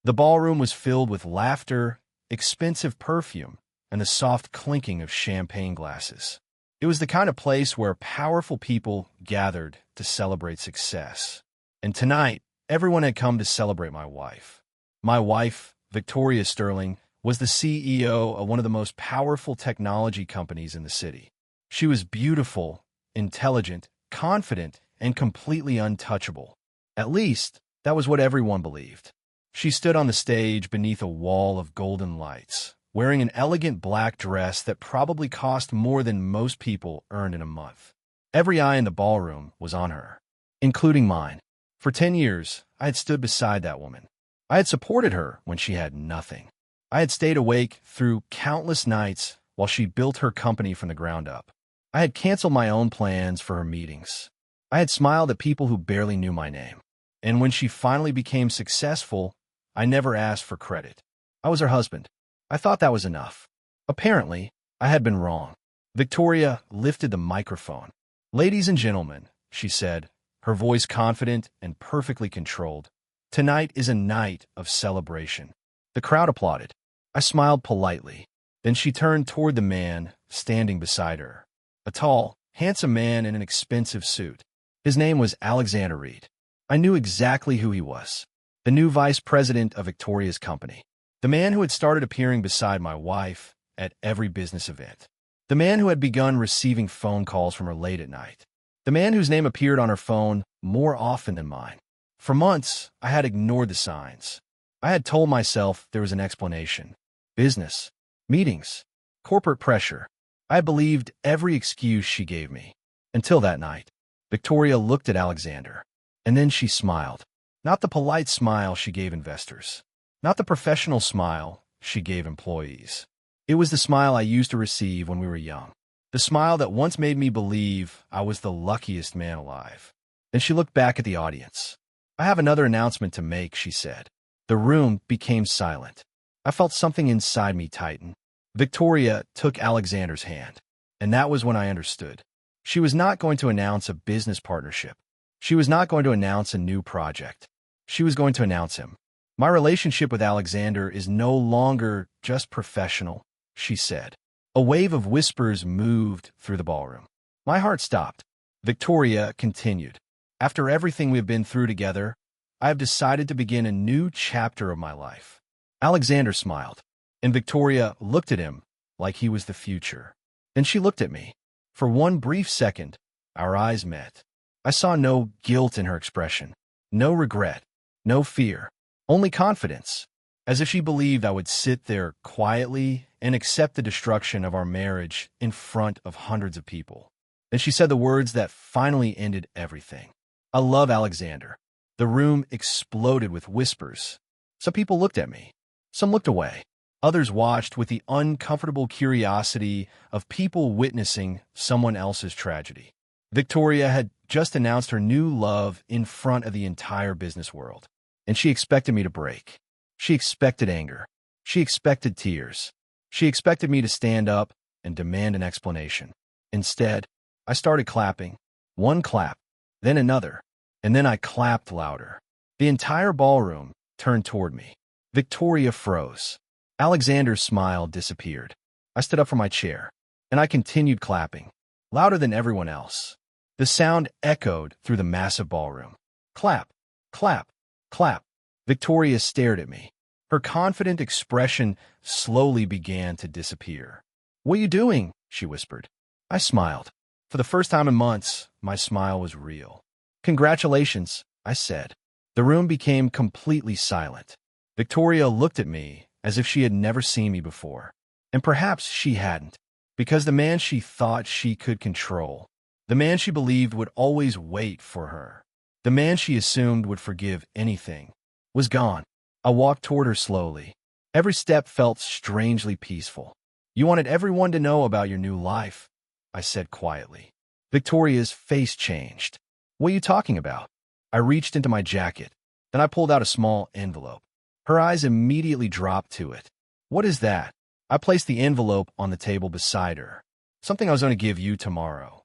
The ballroom was filled with laughter, expensive perfume, and the soft clinking of champagne glasses. It was the kind of place where powerful people gathered to celebrate success. And tonight, everyone had come to celebrate my wife. My wife, Victoria Sterling, was the CEO of one of the most powerful technology companies in the city. She was beautiful, intelligent, confident, and completely untouchable. At least, that was what everyone believed. She stood on the stage beneath a wall of golden lights, wearing an elegant black dress that probably cost more than most people earned in a month. Every eye in the ballroom was on her, including mine. For 10 years, I had stood beside that woman. I had supported her when she had nothing. I had stayed awake through countless nights while she built her company from the ground up. I had canceled my own plans for her meetings. I had smiled at people who barely knew my name. And when she finally became successful, I never asked for credit. I was her husband. I thought that was enough. Apparently, I had been wrong. Victoria lifted the microphone. "Ladies and gentlemen," she said, her voice confident and perfectly controlled, "tonight is a night of celebration." The crowd applauded. I smiled politely. Then she turned toward the man standing beside her, a tall, handsome man in an expensive suit. His name was Alexander Reed. I knew exactly who he was. The new vice president of Victoria's company. The man who had started appearing beside my wife at every business event. The man who had begun receiving phone calls from her late at night. The man whose name appeared on her phone more often than mine. For months, I had ignored the signs. I had told myself there was an explanation. Business, meetings, corporate pressure. I believed every excuse she gave me. Until that night, Victoria looked at Alexander, and then she smiled. Not the polite smile she gave investors. Not the professional smile she gave employees. It was the smile I used to receive when we were young. The smile that once made me believe I was the luckiest man alive. Then she looked back at the audience. "I have another announcement to make," she said. The room became silent. I felt something inside me tighten. Victoria took Alexander's hand, and that was when I understood. She was not going to announce a business partnership. She was not going to announce a new project. She was going to announce him. "My relationship with Alexander is no longer just professional," she said. A wave of whispers moved through the ballroom. My heart stopped. Victoria continued. "After everything we have been through together, I have decided to begin a new chapter of my life." Alexander smiled, and Victoria looked at him like he was the future. Then she looked at me. For one brief second, our eyes met. I saw no guilt in her expression, no regret, no fear, only confidence, as if she believed I would sit there quietly and accept the destruction of our marriage in front of hundreds of people. Then she said the words that finally ended everything. "I love Alexander." The room exploded with whispers. Some people looked at me. Some looked away. Others watched with the uncomfortable curiosity of people witnessing someone else's tragedy. Victoria had just announced her new love in front of the entire business world, and she expected me to break. She expected anger. She expected tears. She expected me to stand up and demand an explanation. Instead, I started clapping. One clap, then another, and then I clapped louder. The entire ballroom turned toward me. Victoria froze. Alexander's smile disappeared. I stood up from my chair, and I continued clapping, louder than everyone else. The sound echoed through the massive ballroom. Clap, clap, clap. Victoria stared at me. Her confident expression slowly began to disappear. "What are you doing?" she whispered. I smiled. For the first time in months, my smile was real. "Congratulations," I said. The room became completely silent. Victoria looked at me as if she had never seen me before. And perhaps she hadn't, because the man she thought she could control, the man she believed would always wait for her, the man she assumed would forgive anything, was gone. I walked toward her slowly. Every step felt strangely peaceful. "You wanted everyone to know about your new life," I said quietly. Victoria's face changed. "What are you talking about?" I reached into my jacket. Then I pulled out a small envelope. Her eyes immediately dropped to it. "What is that?" I placed the envelope on the table beside her. "Something I was going to give you tomorrow."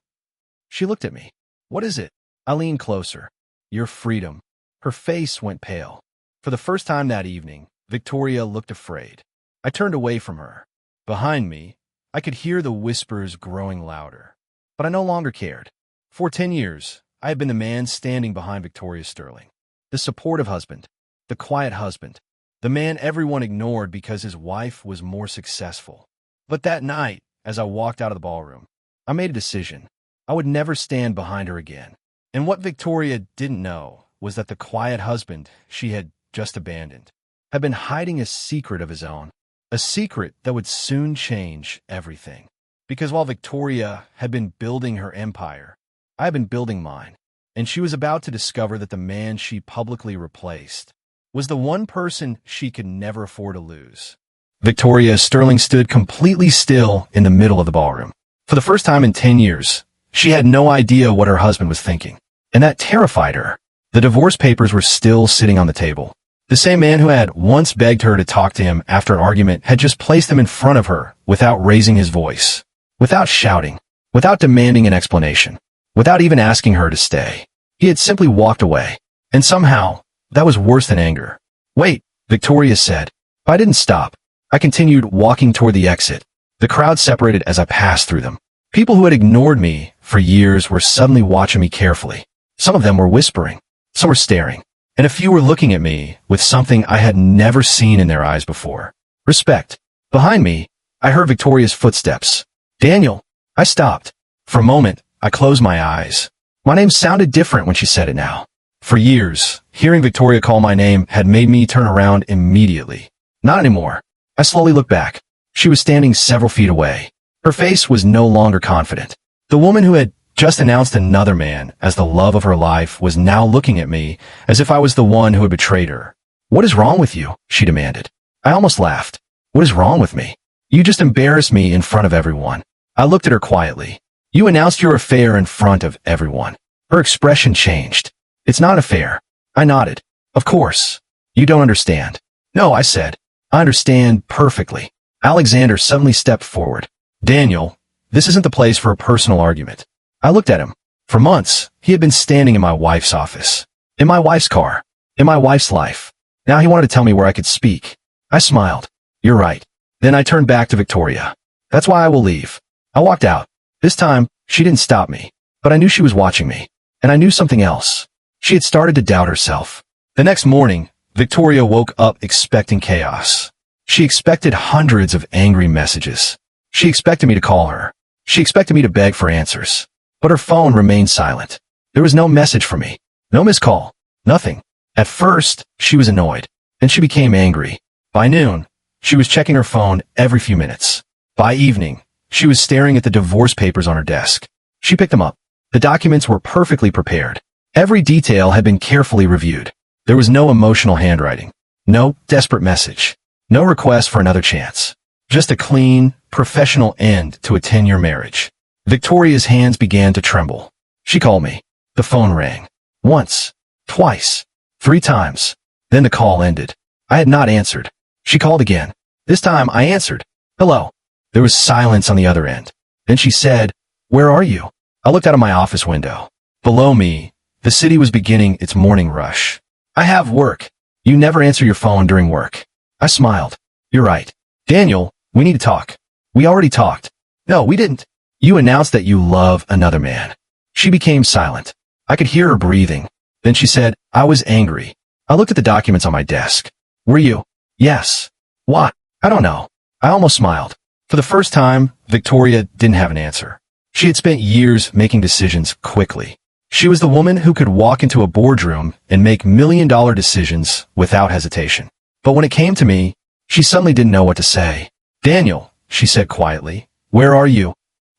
She looked at me. "What is it?" I leaned closer. "Your freedom." Her face went pale. For the first time that evening, Victoria looked afraid. I turned away from her. Behind me, I could hear the whispers growing louder. But I no longer cared. For 10 years, I had been the man standing behind Victoria Sterling. The supportive husband, the quiet husband, the man everyone ignored because his wife was more successful. But that night, as I walked out of the ballroom, I made a decision. I would never stand behind her again. And what Victoria didn't know was that the quiet husband she had just abandoned had been hiding a secret of his own, a secret that would soon change everything. Because while Victoria had been building her empire, I had been building mine, and she was about to discover that the man she publicly replaced was the one person she could never afford to lose. Victoria Sterling stood completely still in the middle of the ballroom. For the first time in 10 years, she had no idea what her husband was thinking, and that terrified her. The divorce papers were still sitting on the table. The same man who had once begged her to talk to him after an argument had just placed them in front of her without raising his voice, without shouting, without demanding an explanation, without even asking her to stay. He had simply walked away. And somehow, that was worse than anger. "Wait," Victoria said. I didn't stop. I continued walking toward the exit. The crowd separated as I passed through them. People who had ignored me for years were suddenly watching me carefully. Some of them were whispering. Some were staring. And a few were looking at me with something I had never seen in their eyes before. Respect. Behind me, I heard Victoria's footsteps. "Daniel." I stopped. For a moment, I closed my eyes. My name sounded different when she said it now. For years, hearing Victoria call my name had made me turn around immediately. Not anymore. I slowly looked back. She was standing several feet away. Her face was no longer confident. The woman who had just announced another man as the love of her life was now looking at me as if I was the one who had betrayed her. "What is wrong with you?" she demanded. I almost laughed. "What is wrong with me? You just embarrassed me in front of everyone." I looked at her quietly. "You announced your affair in front of everyone." Her expression changed. "It's not an affair." I nodded. "Of course. You don't understand." "No," I said. "I understand perfectly." Alexander suddenly stepped forward. "Daniel, this isn't the place for a personal argument." I looked at him. For months, he had been standing in my wife's office, in my wife's car, in my wife's life. Now he wanted to tell me where I could speak. I smiled. "You're right." Then I turned back to Victoria. "That's why I will leave." I walked out. This time, she didn't stop me, but I knew she was watching me. And I knew something else. She had started to doubt herself. The next morning, Victoria woke up expecting chaos. She expected hundreds of angry messages. She expected me to call her. She expected me to beg for answers. But her phone remained silent. There was no message for me. No missed call. Nothing. At first, she was annoyed. Then she became angry. By noon, she was checking her phone every few minutes. By evening, she was staring at the divorce papers on her desk. She picked them up. The documents were perfectly prepared. Every detail had been carefully reviewed. There was no emotional handwriting. No desperate message. No request for another chance. Just a clean, professional end to a 10-year marriage. Victoria's hands began to tremble. She called me. The phone rang. Once. Twice. 3 times. Then the call ended. I had not answered. She called again. This time I answered. "Hello." There was silence on the other end. Then she said, "Where are you?" I looked out of my office window. Below me, the city was beginning its morning rush. "I have work." "You never answer your phone during work." I smiled. "You're right." "Daniel, we need to talk." "We already talked." "No, we didn't." "You announced that you love another man." She became silent. I could hear her breathing. Then she said, "I was angry." I looked at the documents on my desk. "Were you?" "Yes." "What?" "I don't know." I almost smiled. For the first time, Victoria didn't have an answer. She had spent years making decisions quickly. She was the woman who could walk into a boardroom and make million-dollar decisions without hesitation. But when it came to me, she suddenly didn't know what to say. "Daniel," she said quietly, "where are you?"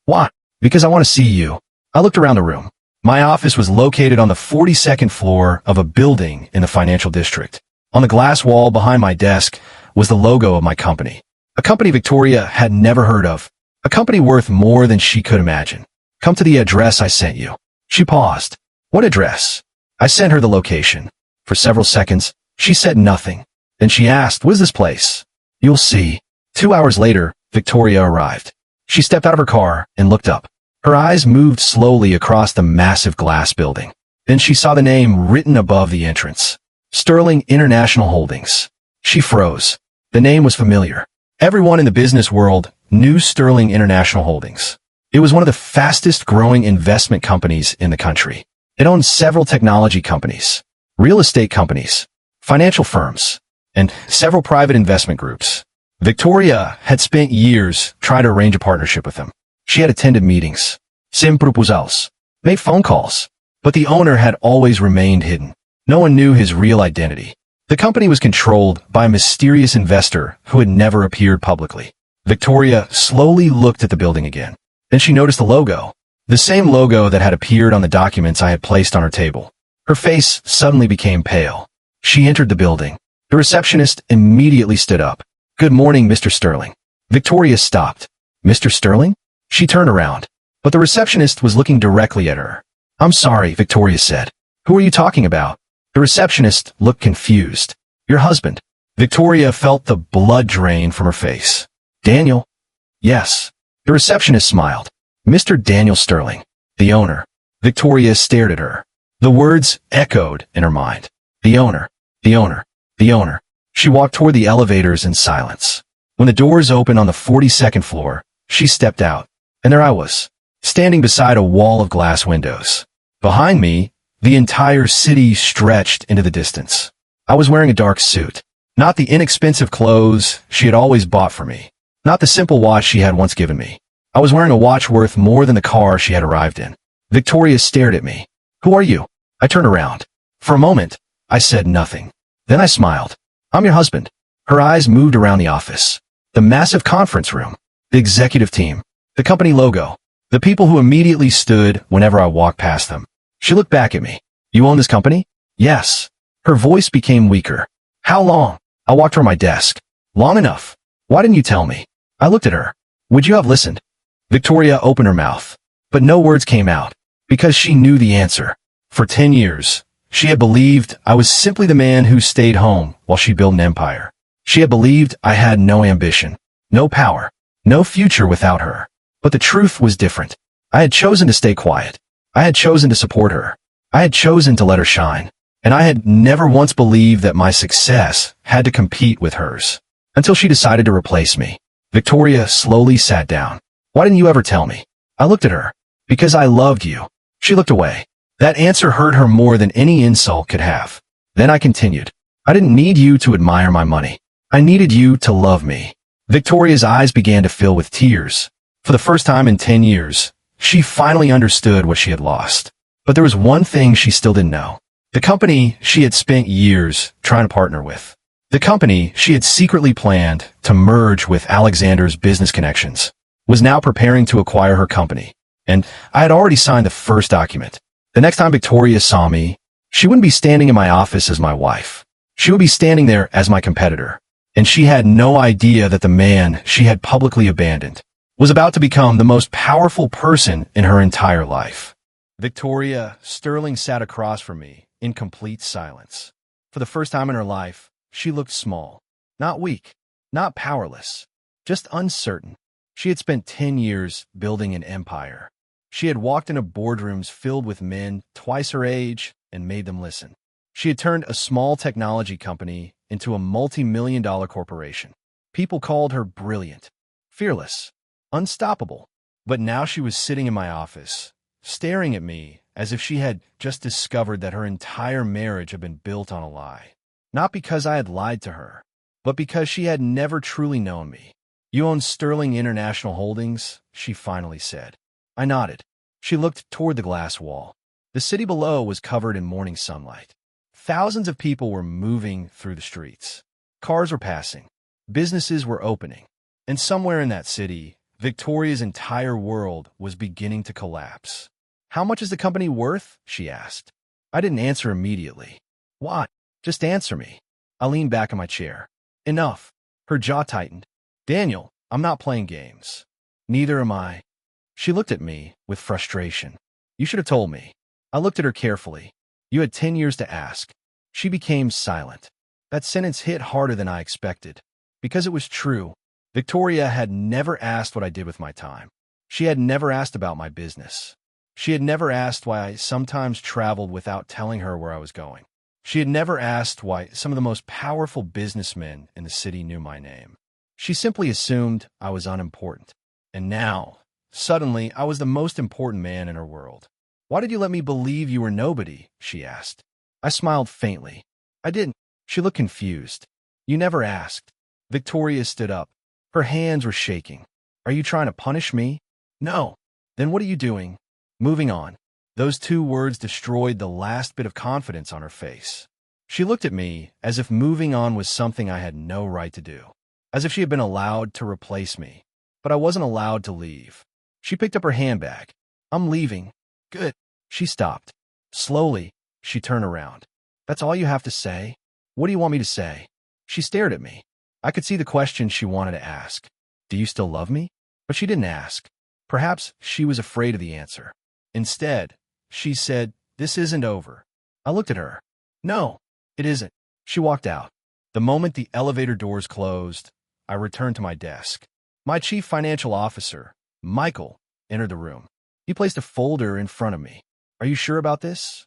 "What?" "Because I want to see you." I looked around the room. My office was located on the 42nd floor of a building in the financial district. On the glass wall behind my desk was the logo of my company. A company Victoria had never heard of. A company worth more than she could imagine. "Come to the address I sent you." She paused. "What address?" I sent her the location. For several seconds, she said nothing. Then she asked, "What is this place?" "You'll see." 2 hours later, Victoria arrived. She stepped out of her car and looked up. Her eyes moved slowly across the massive glass building. Then she saw the name written above the entrance. Sterling International Holdings. She froze. The name was familiar. Everyone in the business world knew Sterling International Holdings. It was one of the fastest growing investment companies in the country. It owned several technology companies, real estate companies, financial firms, and several private investment groups. Victoria had spent years trying to arrange a partnership with them. She had attended meetings, sim proposals, made phone calls, but the owner had always remained hidden. No one knew his real identity. The company was controlled by a mysterious investor who had never appeared publicly. Victoria slowly looked at the building again. Then she noticed the logo, the same logo that had appeared on the documents I had placed on her table. Her face suddenly became pale. She entered the building. The receptionist immediately stood up. "Good morning, Mr. Sterling." Victoria stopped. "Mr. Sterling?" She turned around, but the receptionist was looking directly at her. "I'm sorry," Victoria said. "Who are you talking about?" The receptionist looked confused. "Your husband." Victoria felt the blood drain from her face. "Daniel?" "Yes." The receptionist smiled. "Mr. Daniel Sterling, the owner." Victoria stared at her. The words echoed in her mind. The owner, the owner, the owner. She walked toward the elevators in silence. When the doors opened on the 42nd floor, she stepped out, and there I was, standing beside a wall of glass windows. Behind me, the entire city stretched into the distance. I was wearing a dark suit, not the inexpensive clothes she had always bought for me, not the simple watch she had once given me. I was wearing a watch worth more than the car she had arrived in. Victoria stared at me. "Who are you?" I turned around. For a moment, I said nothing. Then I smiled. "I'm your husband." Her eyes moved around the office, the massive conference room, the executive team, the company logo, the people who immediately stood whenever I walked past them. She looked back at me. "You own this company?" "Yes." Her voice became weaker. "How long?" I walked toward my desk. "Long enough." "Why didn't you tell me?" I looked at her. "Would you have listened?" Victoria opened her mouth, but no words came out, because she knew the answer. For 10 years, she had believed I was simply the man who stayed home while she built an empire. She had believed I had no ambition, no power, no future without her. But the truth was different. I had chosen to stay quiet. I had chosen to support her. I had chosen to let her shine. And I had never once believed that my success had to compete with hers. Until she decided to replace me. Victoria slowly sat down. "Why didn't you ever tell me?" I looked at her. "Because I loved you." She looked away. That answer hurt her more than any insult could have. Then I continued. "I didn't need you to admire my money. I needed you to love me." Victoria's eyes began to fill with tears. For the first time in 10 years, she finally understood what she had lost. But there was one thing she still didn't know. The company she had spent years trying to partner with. The company she had secretly planned to merge with Alexander's business connections was now preparing to acquire her company. And I had already signed the first document. The next time Victoria saw me, she wouldn't be standing in my office as my wife. She would be standing there as my competitor. And she had no idea that the man she had publicly abandoned was about to become the most powerful person in her entire life. Victoria Sterling sat across from me in complete silence. For the first time in her life, she looked small, not weak, not powerless, just uncertain. She had spent 10 years building an empire. She had walked into boardrooms filled with men twice her age and made them listen. She had turned a small technology company into a multi-million-dollar corporation. People called her brilliant, fearless, unstoppable. But now she was sitting in my office, staring at me as if she had just discovered that her entire marriage had been built on a lie. Not because I had lied to her, but because she had never truly known me. "You own Sterling International Holdings," she finally said. I nodded. She looked toward the glass wall. The city below was covered in morning sunlight. Thousands of people were moving through the streets. Cars were passing. Businesses were opening. And somewhere in that city, Victoria's entire world was beginning to collapse. "How much is the company worth?" she asked. I didn't answer immediately. "Why? Just answer me." I leaned back in my chair. "Enough." Her jaw tightened. "Daniel, I'm not playing games." "Neither am I." She looked at me with frustration. "You should have told me." I looked at her carefully. "You had 10 years to ask." She became silent. That sentence hit harder than I expected. Because it was true. Victoria had never asked what I did with my time. She had never asked about my business. She had never asked why I sometimes traveled without telling her where I was going. She had never asked why some of the most powerful businessmen in the city knew my name. She simply assumed I was unimportant. And now, suddenly, I was the most important man in her world. "Why did you let me believe you were nobody?" she asked. I smiled faintly. "I didn't." She looked confused. "You never asked." Victoria stood up. Her hands were shaking. "Are you trying to punish me?" "No." "Then what are you doing?" "Moving on." Those two words destroyed the last bit of confidence on her face. She looked at me as if moving on was something I had no right to do, as if she had been allowed to replace me. But I wasn't allowed to leave. She picked up her handbag. "I'm leaving." "Good." She stopped. Slowly, she turned around. "That's all you have to say? What do you want me to say?" She stared at me. I could see the question she wanted to ask. "Do you still love me?" But she didn't ask. Perhaps she was afraid of the answer. Instead, she said, "This isn't over." I looked at her. "No, it isn't." She walked out. The moment the elevator doors closed, I returned to my desk. My chief financial officer, Michael, entered the room. He placed a folder in front of me. "Are you sure about this?"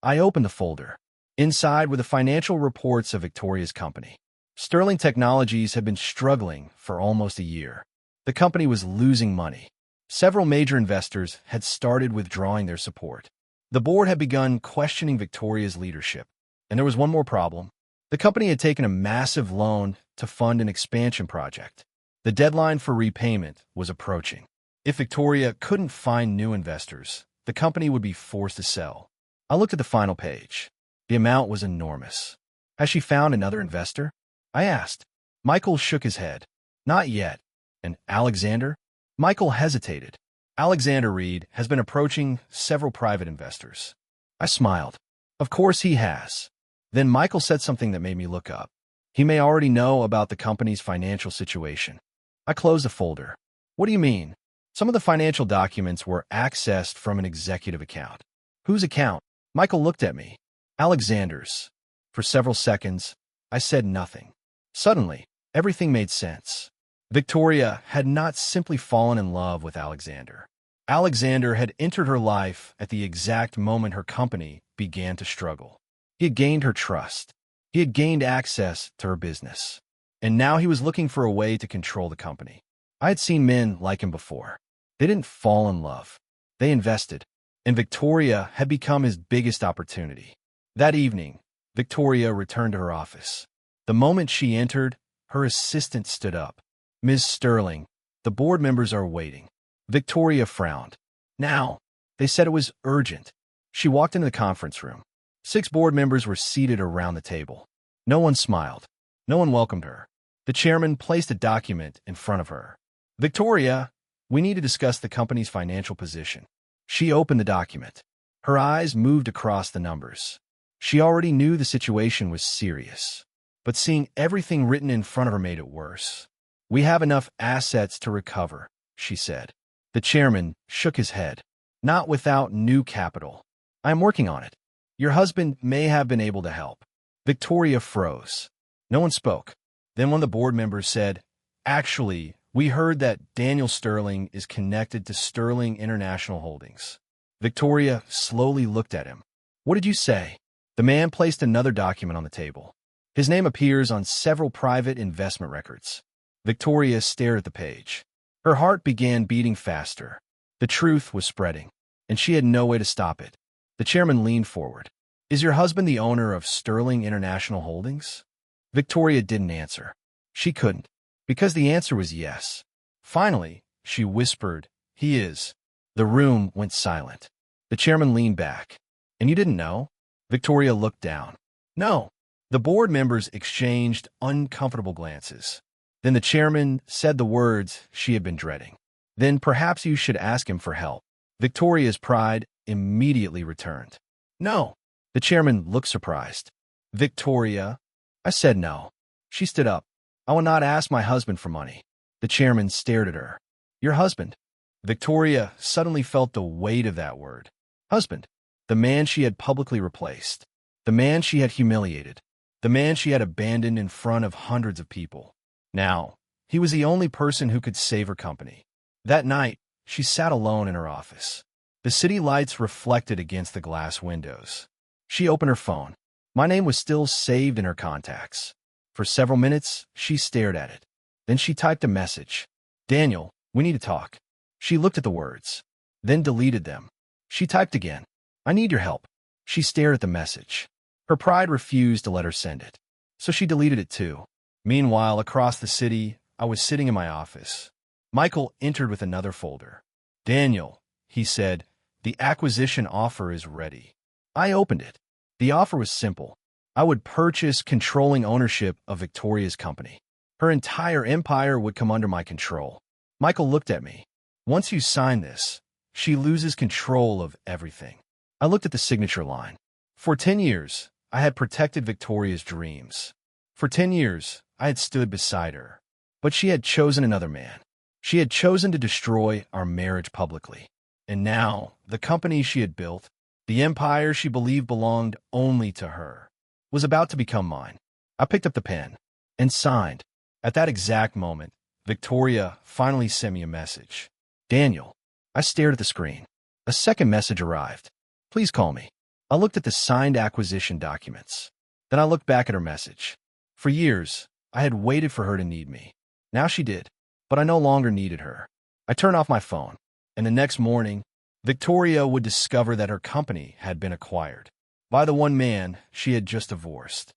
I opened the folder. Inside were the financial reports of Victoria's company. Sterling Technologies had been struggling for almost a year. The company was losing money. Several major investors had started withdrawing their support. The board had begun questioning Victoria's leadership. And there was one more problem. The company had taken a massive loan to fund an expansion project. The deadline for repayment was approaching. If Victoria couldn't find new investors, the company would be forced to sell. I looked at the final page. The amount was enormous. "Has she found another investor?" I asked. Michael shook his head. "Not yet." "And Alexander?" Michael hesitated. "Alexander Reed has been approaching several private investors." I smiled. "Of course he has." Then Michael said something that made me look up. "He may already know about the company's financial situation." I closed the folder. "What do you mean?" "Some of the financial documents were accessed from an executive account." "Whose account?" Michael looked at me. "Alexander's." For several seconds, I said nothing. Suddenly, everything made sense. Victoria had not simply fallen in love with Alexander. Alexander had entered her life at the exact moment her company began to struggle. He had gained her trust. He had gained access to her business. And now he was looking for a way to control the company. I had seen men like him before. They didn't fall in love. They invested. And Victoria had become his biggest opportunity. That evening, Victoria returned to her office. The moment she entered, her assistant stood up. "Ms. Sterling, the board members are waiting." Victoria frowned. "Now." They said it was urgent. She walked into the conference room. 6 board members were seated around the table. No one smiled. No one welcomed her. The chairman placed a document in front of her. "Victoria, we need to discuss the company's financial position." She opened the document. Her eyes moved across the numbers. She already knew the situation was serious. But seeing everything written in front of her made it worse. "We have enough assets to recover," she said. The chairman shook his head. "Not without new capital. I am working on it. Your husband may have been able to help." Victoria froze. No one spoke. Then one of the board members said, "Actually, we heard that Daniel Sterling is connected to Sterling International Holdings." Victoria slowly looked at him. "What did you say?" The man placed another document on the table. "His name appears on several private investment records." Victoria stared at the page. Her heart began beating faster. The truth was spreading, and she had no way to stop it. The chairman leaned forward. "Is your husband the owner of Sterling International Holdings?" Victoria didn't answer. She couldn't, because the answer was yes. Finally, she whispered, "He is." The room went silent. The chairman leaned back. "And you didn't know?" Victoria looked down. "No." The board members exchanged uncomfortable glances. Then the chairman said the words she had been dreading. "Then perhaps you should ask him for help." Victoria's pride immediately returned. "No." The chairman looked surprised. "Victoria." I said no. She stood up. "I will not ask my husband for money." The chairman stared at her. "Your husband?" Victoria suddenly felt the weight of that word. Husband. The man she had publicly replaced. The man she had humiliated. The man she had abandoned in front of hundreds of people. Now, he was the only person who could save her company. That night, she sat alone in her office. The city lights reflected against the glass windows. She opened her phone. My name was still saved in her contacts. For several minutes, she stared at it. Then she typed a message. Daniel, we need to talk. She looked at the words, then deleted them. She typed again. I need your help. She stared at the message. Her pride refused to let her send it, so she deleted it too. Meanwhile, across the city, I was sitting in my office. Michael entered with another folder. Daniel, he said, the acquisition offer is ready. I opened it. The offer was simple. I would purchase controlling ownership of Victoria's company. Her entire empire would come under my control. Michael looked at me. Once you sign this, she loses control of everything. I looked at the signature line. For 10 years, I had protected Victoria's dreams. For 10 years, I had stood beside her. But she had chosen another man. She had chosen to destroy our marriage publicly. And now, the company she had built, the empire she believed belonged only to her, was about to become mine. I picked up the pen and signed. At that exact moment, Victoria finally sent me a message. Daniel. I stared at the screen. A second message arrived. Please call me. I looked at the signed acquisition documents. Then I looked back at her message. For years, I had waited for her to need me. Now she did, but I no longer needed her. I turned off my phone, and the next morning, Victoria would discover that her company had been acquired by the one man she had just divorced.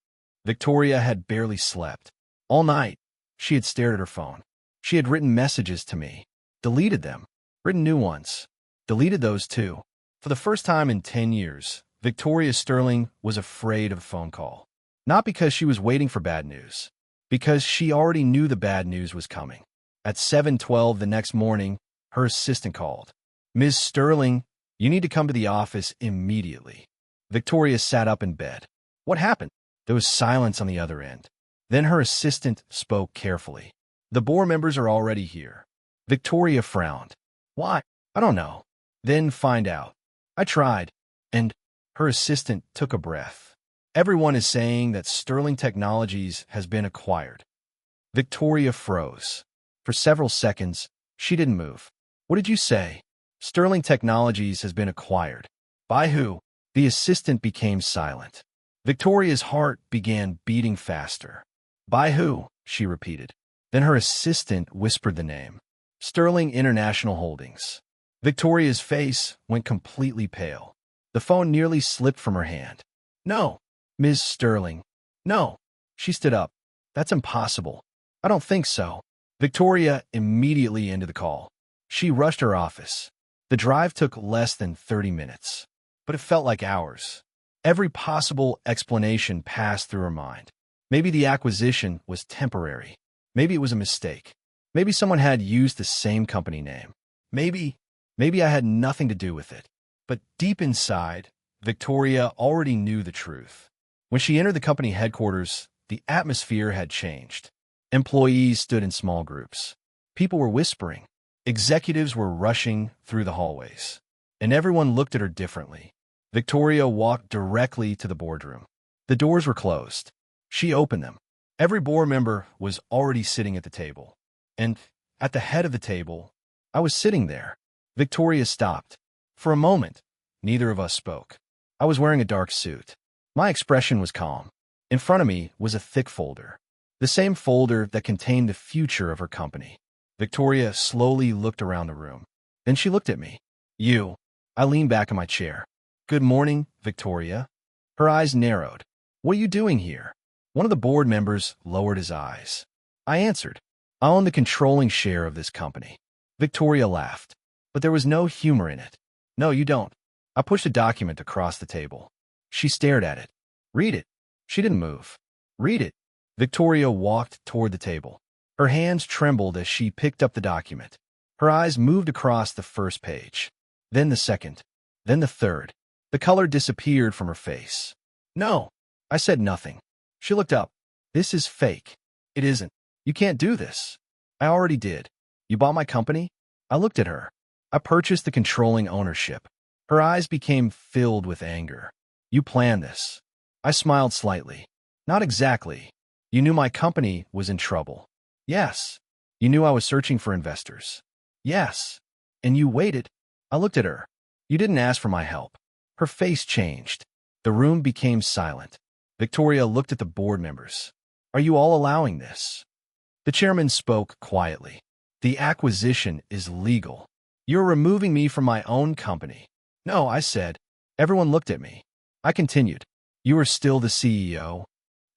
Victoria had barely slept. All night, she had stared at her phone. She had written messages to me, deleted them, written new ones, deleted those too. For the first time in 10 years, Victoria Sterling was afraid of a phone call. Not because she was waiting for bad news, because she already knew the bad news was coming. At 7:12 the next morning, her assistant called. Ms. Sterling, you need to come to the office immediately. Victoria sat up in bed. What happened? There was silence on the other end. Then her assistant spoke carefully. The board members are already here. Victoria frowned. Why? I don't know. Then find out. I tried, and her assistant took a breath. Everyone is saying that Sterling Technologies has been acquired. Victoria froze. For several seconds, she didn't move. What did you say? Sterling Technologies has been acquired. By who? The assistant became silent. Victoria's heart began beating faster. By who? She repeated. Then her assistant whispered the name. Sterling International Holdings. Victoria's face went completely pale. The phone nearly slipped from her hand. No, Ms. Sterling. No. She stood up. That's impossible. I don't think so. Victoria immediately ended the call. She rushed her office. The drive took less than 30 minutes, but it felt like hours. Every possible explanation passed through her mind. Maybe the acquisition was temporary. Maybe it was a mistake. Maybe someone had used the same company name. Maybe I had nothing to do with it. But deep inside, Victoria already knew the truth. When she entered the company headquarters, the atmosphere had changed. Employees stood in small groups. People were whispering. Executives were rushing through the hallways. And everyone looked at her differently. Victoria walked directly to the boardroom. The doors were closed. She opened them. Every board member was already sitting at the table. And at the head of the table, I was sitting there. Victoria stopped. For a moment, neither of us spoke. I was wearing a dark suit. My expression was calm. In front of me was a thick folder. The same folder that contained the future of her company. Victoria slowly looked around the room. Then she looked at me. You. I leaned back in my chair. Good morning, Victoria. Her eyes narrowed. What are you doing here? One of the board members lowered his eyes. I answered. I own the controlling share of this company. Victoria laughed, but there was no humor in it. No, you don't. I pushed a document across the table. She stared at it. Read it. She didn't move. Read it. Victoria walked toward the table. Her hands trembled as she picked up the document. Her eyes moved across the first page, then the second, then the third. The color disappeared from her face. No. I said nothing. She looked up. This is fake. It isn't. You can't do this. I already did. You bought my company? I looked at her. I purchased the controlling ownership. Her eyes became filled with anger. You planned this. I smiled slightly. Not exactly. You knew my company was in trouble. Yes. You knew I was searching for investors. Yes. And you waited. I looked at her. You didn't ask for my help. Her face changed. The room became silent. Victoria looked at the board members. Are you all allowing this? The chairman spoke quietly. The acquisition is legal. You're removing me from my own company. No, I said. Everyone looked at me. I continued. You are still the CEO?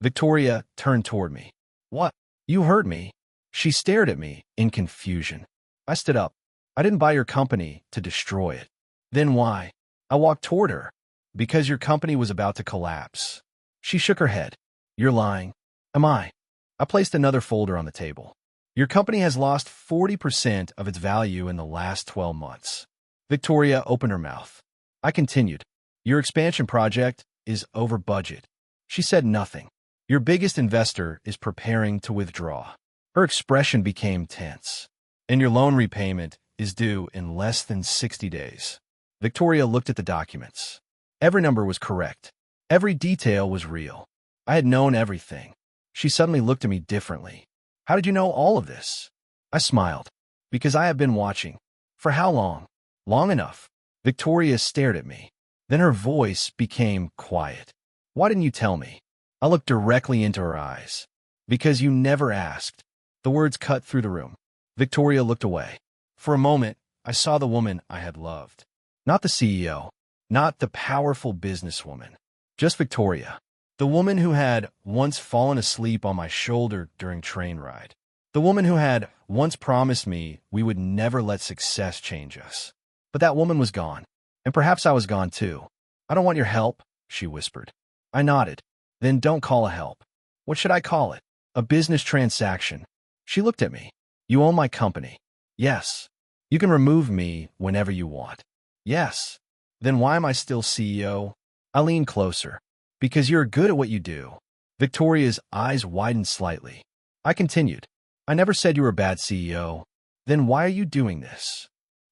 Victoria turned toward me. What? You heard me. She stared at me in confusion. I stood up. I didn't buy your company to destroy it. Then why? I walked toward her. Because your company was about to collapse. She shook her head. You're lying. Am I? I placed another folder on the table. Your company has lost 40% of its value in the last 12 months. Victoria opened her mouth. I continued. Your expansion project is over budget. She said nothing. Your biggest investor is preparing to withdraw. Her expression became tense. And your loan repayment is due in less than 60 days. Victoria looked at the documents. Every number was correct. Every detail was real. I had known everything. She suddenly looked at me differently. How did you know all of this? I smiled. Because I have been watching. For how long? Long enough. Victoria stared at me. Then her voice became quiet. Why didn't you tell me? I looked directly into her eyes. Because you never asked. The words cut through the room. Victoria looked away. For a moment, I saw the woman I had loved. Not the CEO. Not the powerful businesswoman. Just Victoria. The woman who had once fallen asleep on my shoulder during train ride. The woman who had once promised me we would never let success change us. But that woman was gone. And perhaps I was gone too. I don't want your help, she whispered. I nodded. Then don't call a help. What should I call it? A business transaction. She looked at me. You own my company. Yes. You can remove me whenever you want. Yes. Then why am I still CEO? I leaned closer. Because you're good at what you do. Victoria's eyes widened slightly. I continued. I never said you were a bad CEO. Then why are you doing this?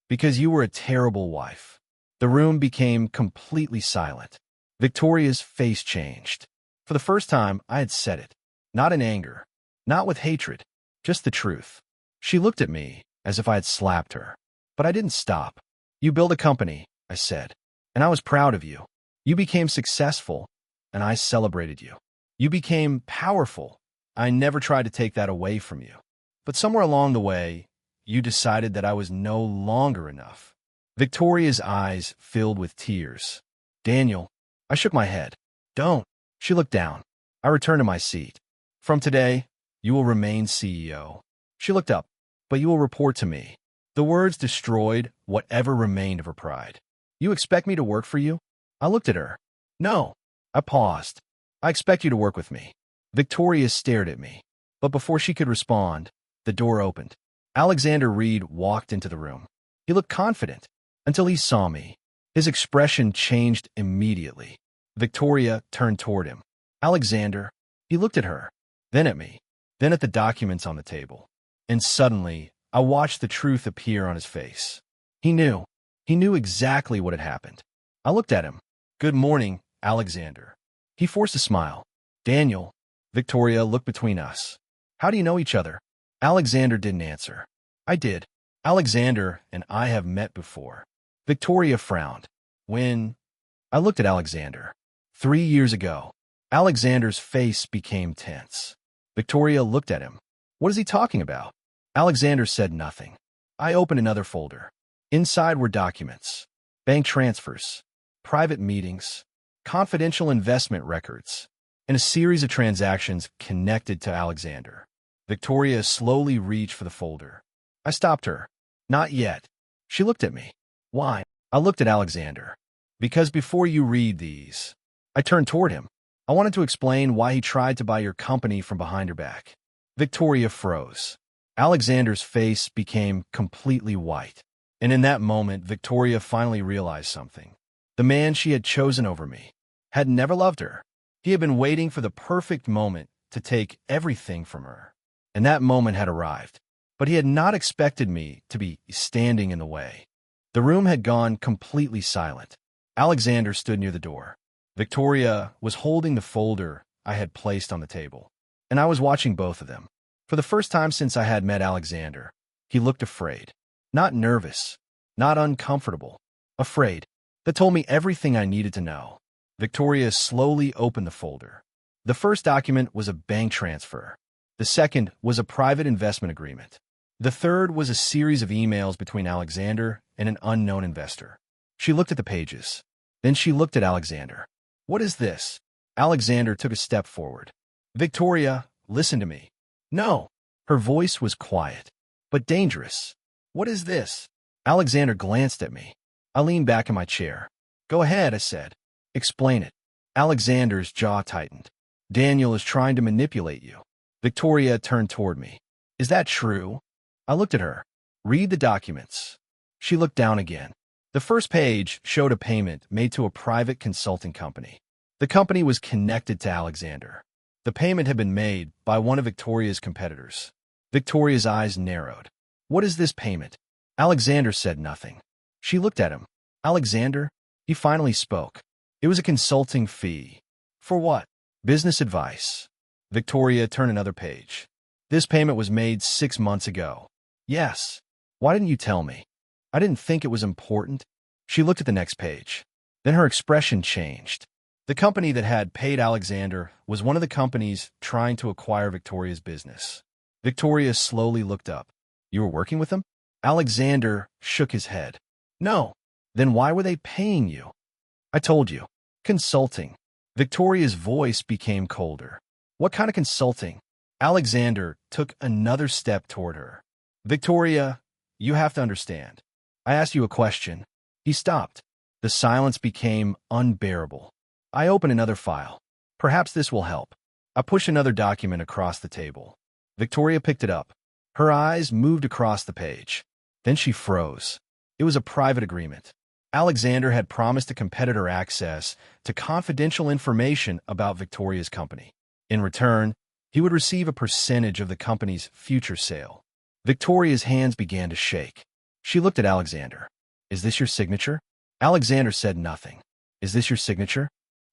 Because you were a terrible wife. The room became completely silent. Victoria's face changed. For the first time, I had said it. Not in anger. Not with hatred. Just the truth. She looked at me as if I had slapped her. But I didn't stop. You built a company, I said. And I was proud of you. You became successful, and I celebrated you. You became powerful. I never tried to take that away from you. But somewhere along the way, you decided that I was no longer enough. Victoria's eyes filled with tears. Daniel, I shook my head. Don't. She looked down. I returned to my seat. From today, you will remain CEO. She looked up. But you will report to me. The words destroyed whatever remained of her pride. You expect me to work for you? I looked at her. No. I paused. I expect you to work with me. Victoria stared at me. But before she could respond, the door opened. Alexander Reed walked into the room. He looked confident until he saw me. His expression changed immediately. Victoria turned toward him. Alexander. He looked at her, then at me, then at the documents on the table. And suddenly, I watched the truth appear on his face. He knew. He knew exactly what had happened. I looked at him. Good morning, Alexander. He forced a smile. Daniel. Victoria looked between us. How do you know each other? Alexander didn't answer. I did. Alexander and I have met before. Victoria frowned. When? I looked at Alexander. 3 years ago. Alexander's face became tense. Victoria looked at him. What is he talking about? Alexander said nothing. I opened another folder. Inside were documents, bank transfers, private meetings, confidential investment records, and a series of transactions connected to Alexander. Victoria slowly reached for the folder. I stopped her. Not yet. She looked at me. Why? I looked at Alexander. Because before you read these, I turned toward him. I wanted to explain why he tried to buy your company from behind your back. Victoria froze. Alexander's face became completely white. And in that moment, Victoria finally realized something. The man she had chosen over me had never loved her. He had been waiting for the perfect moment to take everything from her. And that moment had arrived. But he had not expected me to be standing in the way. The room had gone completely silent. Alexander stood near the door. Victoria was holding the folder I had placed on the table. And I was watching both of them. For the first time since I had met Alexander, he looked afraid. Not nervous, not uncomfortable, afraid. That told me everything I needed to know. Victoria slowly opened the folder. The first document was a bank transfer. The second was a private investment agreement. The third was a series of emails between Alexander and an unknown investor. She looked at the pages. Then she looked at Alexander. What is this? Alexander took a step forward. Victoria, listen to me. No. Her voice was quiet, but dangerous. What is this? Alexander glanced at me. I leaned back in my chair. Go ahead, I said. Explain it. Alexander's jaw tightened. Daniel is trying to manipulate you. Victoria turned toward me. Is that true? I looked at her. Read the documents. She looked down again. The first page showed a payment made to a private consulting company. The company was connected to Alexander. The payment had been made by one of Victoria's competitors. Victoria's eyes narrowed. What is this payment? Alexander said nothing. She looked at him. Alexander? He finally spoke. It was a consulting fee. For what? Business advice. Victoria turned another page. This payment was made 6 months ago. Yes. Why didn't you tell me? I didn't think it was important. She looked at the next page. Then her expression changed. The company that had paid Alexander was one of the companies trying to acquire Victoria's business. Victoria slowly looked up. You were working with them? Alexander shook his head. No. Then why were they paying you? I told you. Consulting. Victoria's voice became colder. What kind of consulting? Alexander took another step toward her. Victoria, you have to understand. I asked you a question. He stopped. The silence became unbearable. I opened another file. Perhaps this will help. I pushed another document across the table. Victoria picked it up. Her eyes moved across the page. Then she froze. It was a private agreement. Alexander had promised a competitor access to confidential information about Victoria's company. In return, he would receive a percentage of the company's future sale. Victoria's hands began to shake. She looked at Alexander. Is this your signature? Alexander said nothing. Is this your signature?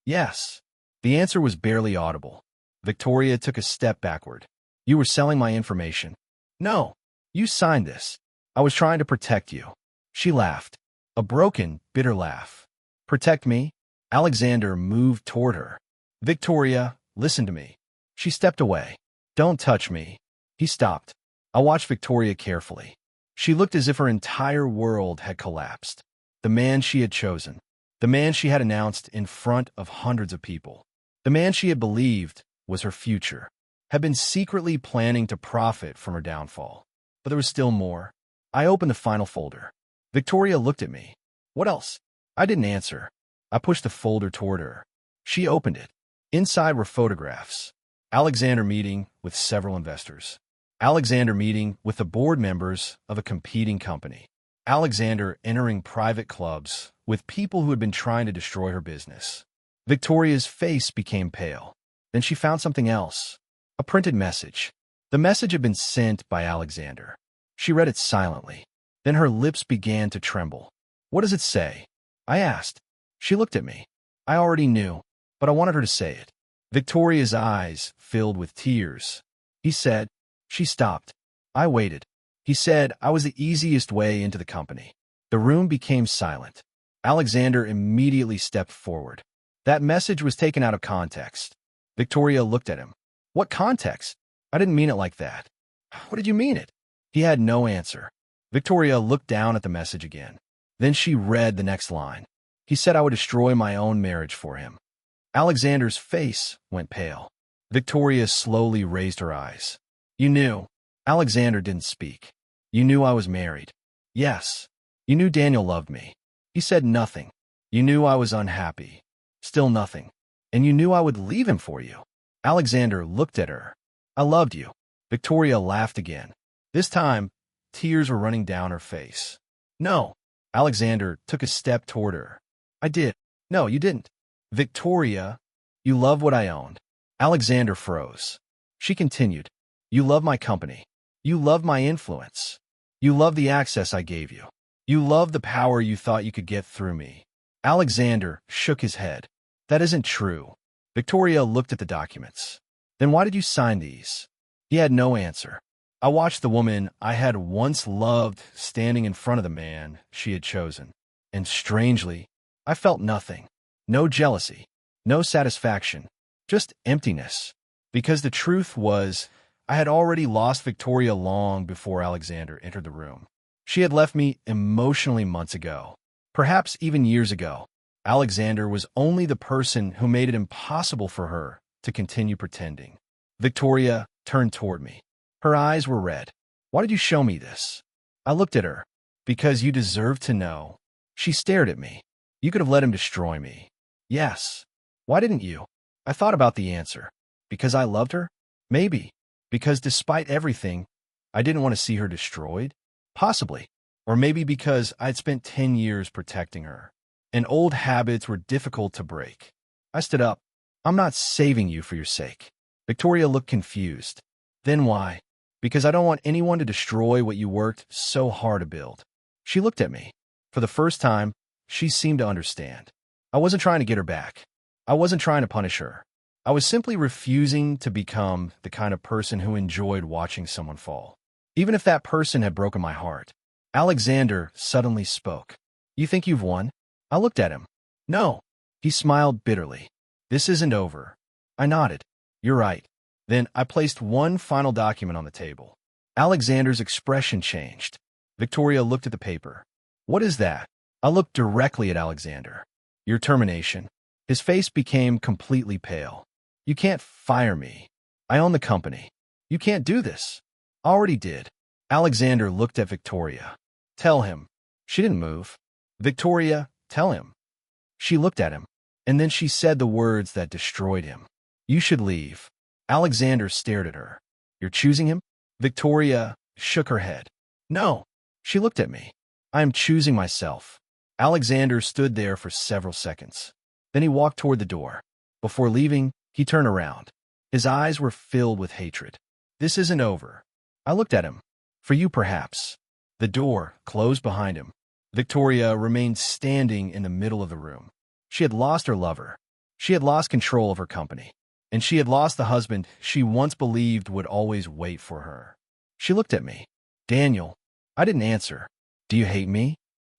Yes. The answer was barely audible. Victoria took a step backward. You were selling my information. No. You signed this. I was trying to protect you. She laughed. A broken, bitter laugh. Protect me? Alexander moved toward her. Victoria, listen to me. She stepped away. Don't touch me. He stopped. I watched Victoria carefully. She looked as if her entire world had collapsed. The man she had chosen. The man she had announced in front of hundreds of people. The man she had believed was her future. Had been secretly planning to profit from her downfall. But there was still more. I opened the final folder. Victoria looked at me. What else? I didn't answer. I pushed the folder toward her. She opened it. Inside were photographs. Alexander meeting with several investors. Alexander meeting with the board members of a competing company. Alexander entering private clubs with people who had been trying to destroy her business. Victoria's face became pale. Then she found something else. A printed message. The message had been sent by Alexander. She read it silently. Then her lips began to tremble. What does it say? I asked. She looked at me. I already knew, but I wanted her to say it. Victoria's eyes filled with tears. He said. She stopped. I waited. He said I was the easiest way into the company. The room became silent. Alexander immediately stepped forward. That message was taken out of context. Victoria looked at him. What context? I didn't mean it like that. What did you mean it? He had no answer. Victoria looked down at the message again. Then she read the next line. He said I would destroy my own marriage for him. Alexander's face went pale. Victoria slowly raised her eyes. You knew. Alexander didn't speak. You knew I was married. Yes. You knew Daniel loved me. He said nothing. You knew I was unhappy. Still nothing. And you knew I would leave him for you. Alexander looked at her. I loved you. Victoria laughed again. This time, tears were running down her face. No. Alexander took a step toward her. I did. No, you didn't. Victoria, you love what I owned. Alexander froze. She continued. You love my company. You love my influence. You love the access I gave you. You love the power you thought you could get through me. Alexander shook his head. That isn't true. Victoria looked at the documents. Then why did you sign these? He had no answer. I watched the woman I had once loved standing in front of the man she had chosen. And strangely, I felt nothing. No jealousy. No satisfaction. just emptiness. Because the truth was, I had already lost Victoria long before Alexander entered the room. She had left me emotionally months ago, perhaps even years ago. Alexander was only the person who made it impossible for her to continue pretending. Victoria turned toward me. Her eyes were red. Why did you show me this? I looked at her. Because you deserve to know. She stared at me. You could have let him destroy me. Yes. Why didn't you? I thought about the answer. Because I loved her? Maybe. Because despite everything, I didn't want to see her destroyed? Possibly. Or maybe because I'd spent 10 years protecting her, and old habits were difficult to break. I stood up. I'm not saving you for your sake. Victoria looked confused. Then why? Because I don't want anyone to destroy what you worked so hard to build. She looked at me. For the first time, she seemed to understand. I wasn't trying to get her back. I wasn't trying to punish her. I was simply refusing to become the kind of person who enjoyed watching someone fall, even if that person had broken my heart. Alexander suddenly spoke. You think you've won? I looked at him. No. He smiled bitterly. This isn't over. I nodded. You're right. Then I placed one final document on the table. Alexander's expression changed. Victoria looked at the paper. What is that? I looked directly at Alexander. Your termination. His face became completely pale. You can't fire me. I own the company. You can't do this. I already did. Alexander looked at Victoria. Tell him. She didn't move. Victoria, tell him. She looked at him, and then she said the words that destroyed him. You should leave. Alexander stared at her. You're choosing him? Victoria shook her head. No. She looked at me. I am choosing myself. Alexander stood there for several seconds. Then he walked toward the door. Before leaving, he turned around. His eyes were filled with hatred. This isn't over. I looked at him. For you, perhaps. The door closed behind him. Victoria remained standing in the middle of the room. She had lost her lover. She had lost control of her company. And she had lost the husband she once believed would always wait for her. She looked at me. Daniel. I didn't answer. Do you hate me?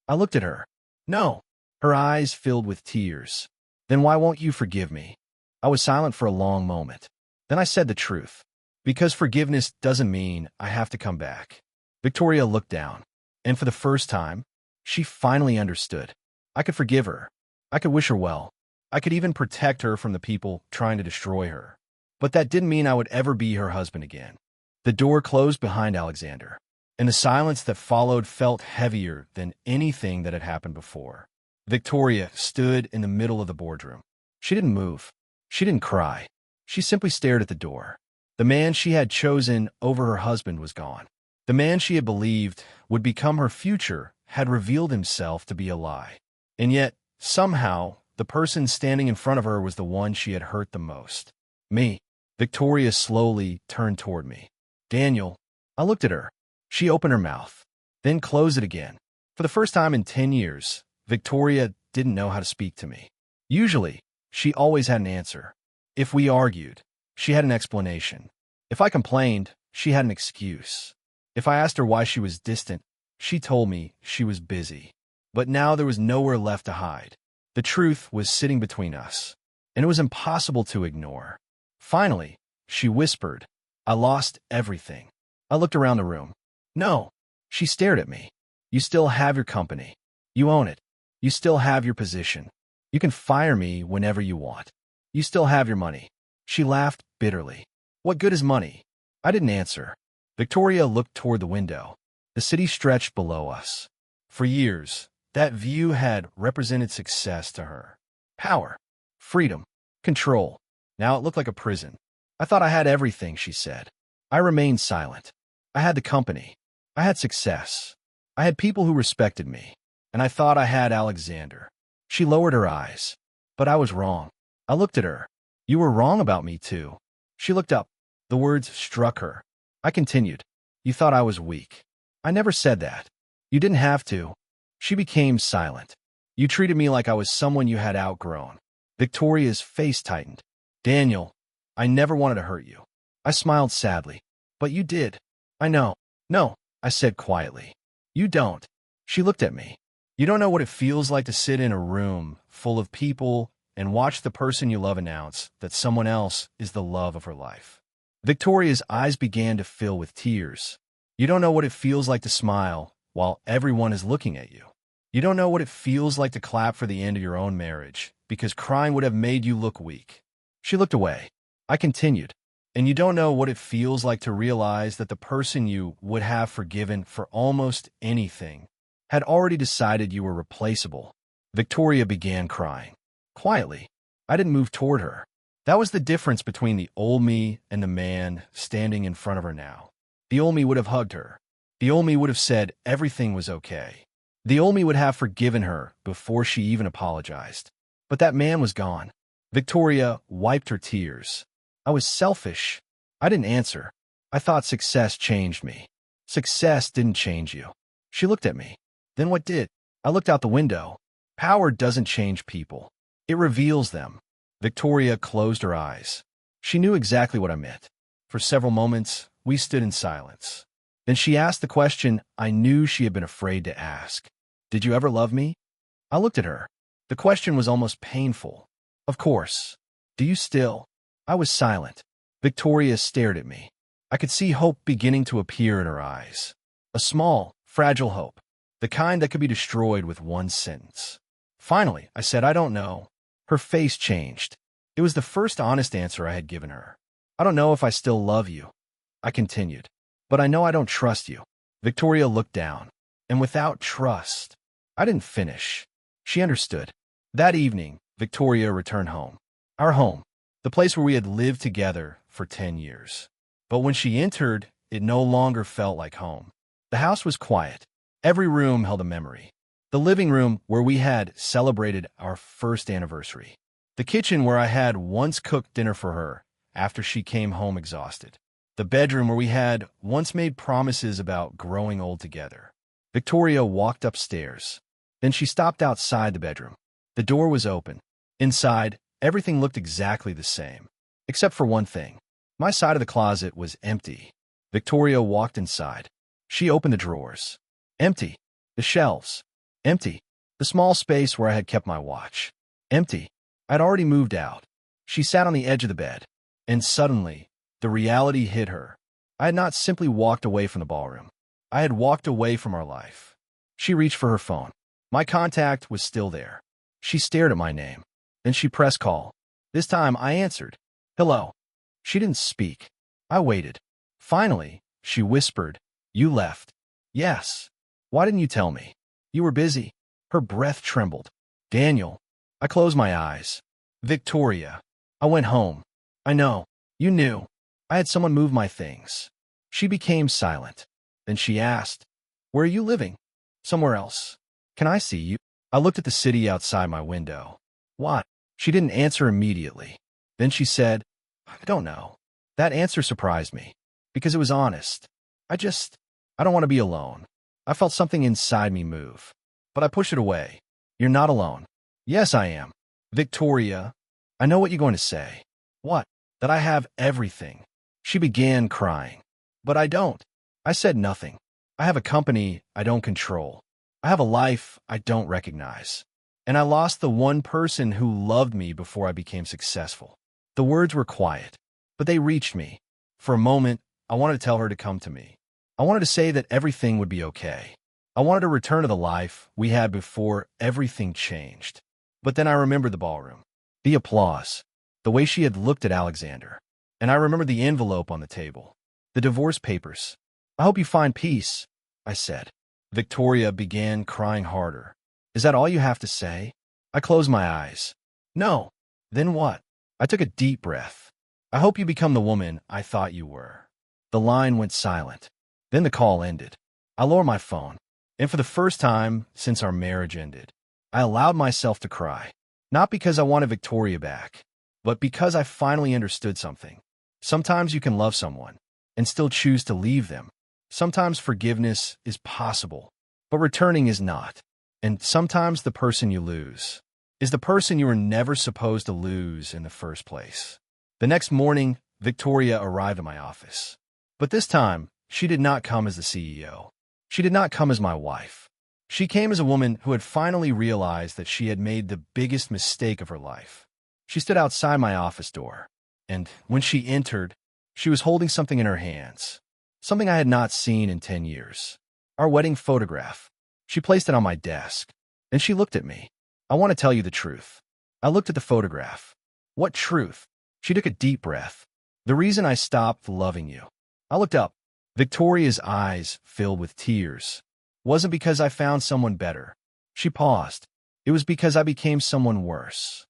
I looked at her. No. Her eyes filled with tears. Then why won't you forgive me? I was silent for a long moment. Then I said the truth. Because forgiveness doesn't mean I have to come back. Victoria looked down. And for the first time, she finally understood. I could forgive her. I could wish her well. I could even protect her from the people trying to destroy her. But that didn't mean I would ever be her husband again. The door closed behind Alexander, and the silence that followed felt heavier than anything that had happened before. Victoria stood in the middle of the boardroom. She didn't move. She didn't cry. She simply stared at the door. The man she had chosen over her husband was gone. The man she had believed would become her future had revealed himself to be a lie. And yet, somehow, the person standing in front of her was the one she had hurt the most. Me. Victoria slowly turned toward me. Daniel. I looked at her. She opened her mouth, then closed it again. For the first time in 10 years, Victoria didn't know how to speak to me. Usually, she always had an answer. If we argued, she had an explanation. If I complained, she had an excuse. If I asked her why she was distant, she told me she was busy. But now there was nowhere left to hide. The truth was sitting between us, and it was impossible to ignore. Finally, she whispered, I lost everything. I looked around the room. No. She stared at me. You still have your company. You own it. You still have your position. You can fire me whenever you want. You still have your money. She laughed bitterly. What good is money? I didn't answer. Victoria looked toward the window. The city stretched below us. For years, that view had represented success to her. Power, freedom, control. Now it looked like a prison. I thought I had everything, she said. I remained silent. I had the company. I had success. I had people who respected me. And I thought I had Alexander. She lowered her eyes. But I was wrong. I looked at her. You were wrong about me, too. She looked up. The words struck her. I continued. You thought I was weak. I never said that. You didn't have to. She became silent. You treated me like I was someone you had outgrown. Victoria's face tightened. Daniel, I never wanted to hurt you. I smiled sadly. But you did. I know. No, I said quietly. You don't. She looked at me. You don't know what it feels like to sit in a room full of people and watch the person you love announce that someone else is the love of her life. Victoria's eyes began to fill with tears. You don't know what it feels like to smile while everyone is looking at you. You don't know what it feels like to clap for the end of your own marriage, because crying would have made you look weak. She looked away. I continued. And you don't know what it feels like to realize that the person you would have forgiven for almost anything had already decided you were replaceable. Victoria began crying. Quietly. I didn't move toward her. That was the difference between the old me and the man standing in front of her now. The old me would have hugged her. The old me would have said everything was okay. The old me would have forgiven her before she even apologized. But that man was gone. Victoria wiped her tears. I was selfish. I didn't answer. I thought success changed me. Success didn't change you. She looked at me. Then what did? I looked out the window. Power doesn't change people. It reveals them. Victoria closed her eyes. She knew exactly what I meant. For several moments, we stood in silence. Then she asked the question I knew she had been afraid to ask. Did you ever love me? I looked at her. The question was almost painful. Of course. Do you still? I was silent. Victoria stared at me. I could see hope beginning to appear in her eyes. A small, fragile hope. The kind that could be destroyed with one sentence. Finally, I said, I don't know. Her face changed. It was the first honest answer I had given her. I don't know if I still love you. I continued. But I know I don't trust you. Victoria looked down. And without trust, I didn't finish. She understood. That evening, Victoria returned home. Our home. The place where we had lived together for 10 years. But when she entered, it no longer felt like home. The house was quiet. Every room held a memory. The living room where we had celebrated our first anniversary. The kitchen where I had once cooked dinner for her after she came home exhausted. The bedroom where we had once made promises about growing old together. Victoria walked upstairs. Then she stopped outside the bedroom. The door was open. Inside, everything looked exactly the same, except for one thing. My side of the closet was empty. Victoria walked inside. She opened the drawers. Empty. The shelves. Empty. The small space where I had kept my watch. Empty. I'd already moved out. She sat on the edge of the bed. And suddenly, the reality hit her. I had not simply walked away from the ballroom. I had walked away from our life. She reached for her phone. My contact was still there. She stared at my name. Then she pressed call. This time I answered. Hello. She didn't speak. I waited. Finally, she whispered, You left. Yes. Why didn't you tell me? You were busy. Her breath trembled. Daniel. I closed my eyes. Victoria. I went home. I know. You knew. I had someone move my things. She became silent. Then she asked, Where are you living? Somewhere else. Can I see you? I looked at the city outside my window. What? She didn't answer immediately. Then she said, I don't know. That answer surprised me, because it was honest. I don't want to be alone. I felt something inside me move, but I pushed it away. You're not alone. Yes, I am. Victoria, I know what you're going to say. What? That I have everything. She began crying. But I don't. I said nothing. I have a company I don't control. I have a life I don't recognize. And I lost the one person who loved me before I became successful. The words were quiet, but they reached me. For a moment, I wanted to tell her to come to me. I wanted to say that everything would be okay. I wanted to return to the life we had before everything changed. But then I remembered the ballroom, the applause, the way she had looked at Alexander. And I remembered the envelope on the table, the divorce papers. I hope you find peace, I said. Victoria began crying harder. Is that all you have to say? I closed my eyes. No. Then what? I took a deep breath. I hope you become the woman I thought you were. The line went silent. Then the call ended. I lowered my phone, and for the first time since our marriage ended, I allowed myself to cry. Not because I wanted Victoria back, but because I finally understood something. Sometimes you can love someone and still choose to leave them. Sometimes forgiveness is possible, but returning is not. And sometimes the person you lose is the person you were never supposed to lose in the first place. The next morning, Victoria arrived at my office. But this time, she did not come as the CEO. She did not come as my wife. She came as a woman who had finally realized that she had made the biggest mistake of her life. She stood outside my office door, and when she entered, she was holding something in her hands, something I had not seen in 10 years. Our wedding photograph. She placed it on my desk, and she looked at me. I want to tell you the truth. I looked at the photograph. What truth? She took a deep breath. The reason I stopped loving you. I looked up. Victoria's eyes filled with tears. Wasn't because I found someone better. She paused. It was because I became someone worse.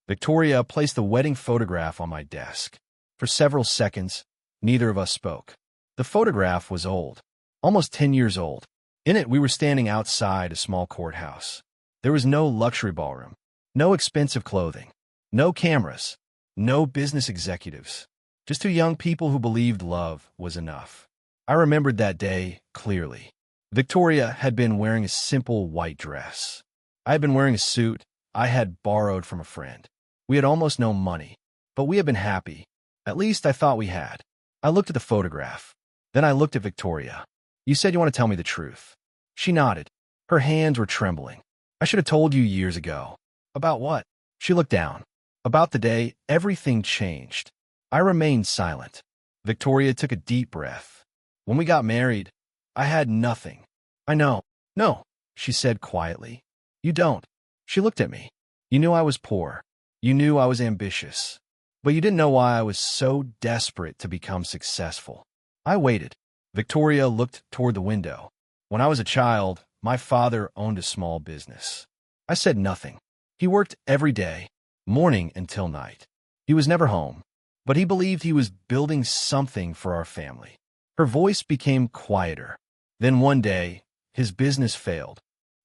Victoria placed the wedding photograph on my desk. For several seconds, neither of us spoke. The photograph was old, almost 10 years old. In it, we were standing outside a small courthouse. There was no luxury ballroom, no expensive clothing, no cameras, no business executives, just two young people who believed love was enough. I remembered that day clearly. Victoria had been wearing a simple white dress. I had been wearing a suit I had borrowed from a friend. We had almost no money, but we had been happy. At least I thought we had. I looked at the photograph. Then I looked at Victoria. You said you want to tell me the truth. She nodded. Her hands were trembling. I should have told you years ago. About what? She looked down. About the day everything changed. I remained silent. Victoria took a deep breath. When we got married, I had nothing. I know. No, she said quietly. You don't. She looked at me. You knew I was poor. You knew I was ambitious. But you didn't know why I was so desperate to become successful. I waited. Victoria looked toward the window. When I was a child, my father owned a small business. I said nothing. He worked every day, morning until night. He was never home, but he believed he was building something for our family. Her voice became quieter. Then one day, his business failed.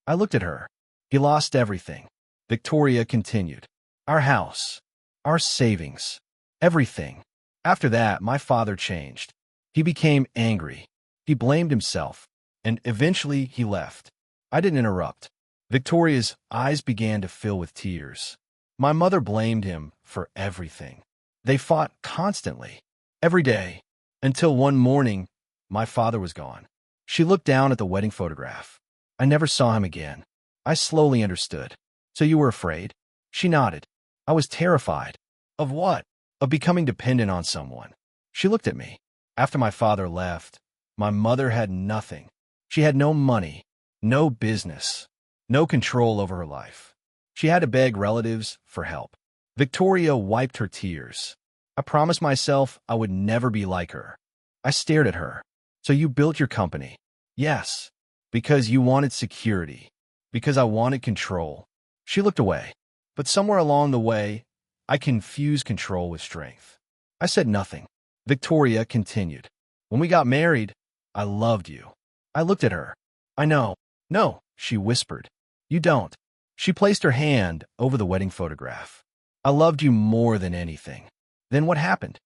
I looked at her. He lost everything. Victoria continued. Our house, our savings, everything. After that, my father changed. He became angry. He blamed himself, and eventually he left. I didn't interrupt. Victoria's eyes began to fill with tears. My mother blamed him for everything. They fought constantly, every day, until one morning, my father was gone. She looked down at the wedding photograph. I never saw him again. I slowly understood. So you were afraid? She nodded. I was terrified. Of what? Of becoming dependent on someone. She looked at me. After my father left, my mother had nothing. She had no money, no business, no control over her life. She had to beg relatives for help. Victoria wiped her tears. I promised myself I would never be like her. I stared at her. So you built your company? Yes. Because you wanted security. Because I wanted control. She looked away. But somewhere along the way, I confused control with strength. I said nothing. Victoria continued. When we got married, I loved you. I looked at her. I know. No, she whispered. You don't. She placed her hand over the wedding photograph. I loved you more than anything. Then what happened?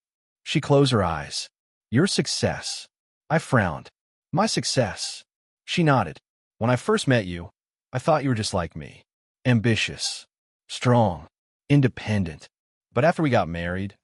She closed her eyes. Your success. I frowned. My success. She nodded. When I first met you, I thought you were just like me. Ambitious. Strong. Independent. But after we got married,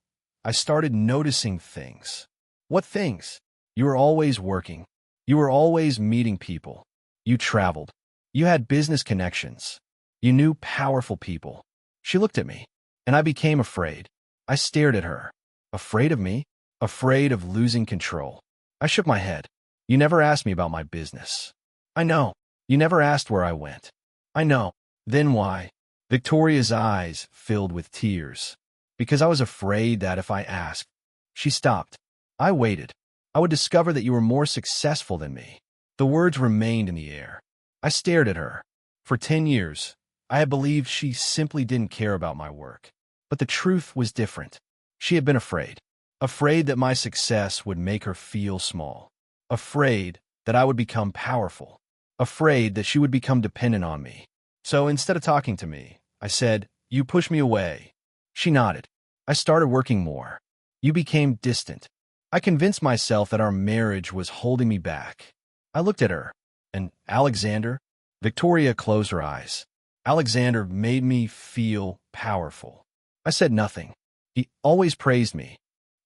I started noticing things. What things? You were always working. You were always meeting people. You traveled. You had business connections. You knew powerful people. She looked at me, and I became afraid. I stared at her. Afraid of me? Afraid of losing control. I shook my head. You never asked me about my business. I know. You never asked where I went. I know. Then why? Victoria's eyes filled with tears. Because I was afraid that if I asked, she stopped. I waited. I would discover that you were more successful than me. The words remained in the air. I stared at her. For 10 years, I had believed she simply didn't care about my work. But the truth was different. She had been afraid. Afraid that my success would make her feel small. Afraid that I would become powerful. Afraid that she would become dependent on me. So instead of talking to me, I said, you pushed me away. She nodded. I started working more. You became distant. I convinced myself that our marriage was holding me back. I looked at her. And Alexander? Victoria closed her eyes. Alexander made me feel powerful. I said nothing. He always praised me.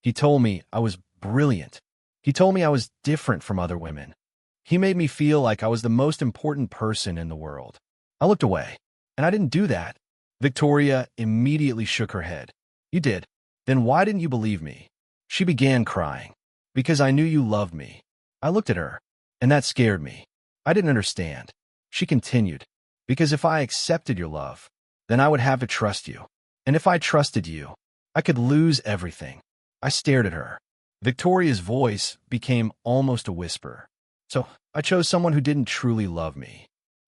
He told me I was brilliant. He told me I was different from other women. He made me feel like I was the most important person in the world. I looked away. And I didn't do that Victoria immediately shook her head. You did. Then why didn't you believe me? She began crying. Because I knew you loved me. I looked at her, and that scared me. I didn't understand. She continued. Because if I accepted your love, then I would have to trust you. And if I trusted you, I could lose everything. I stared at her. Victoria's voice became almost a whisper. So I chose someone who didn't truly love me.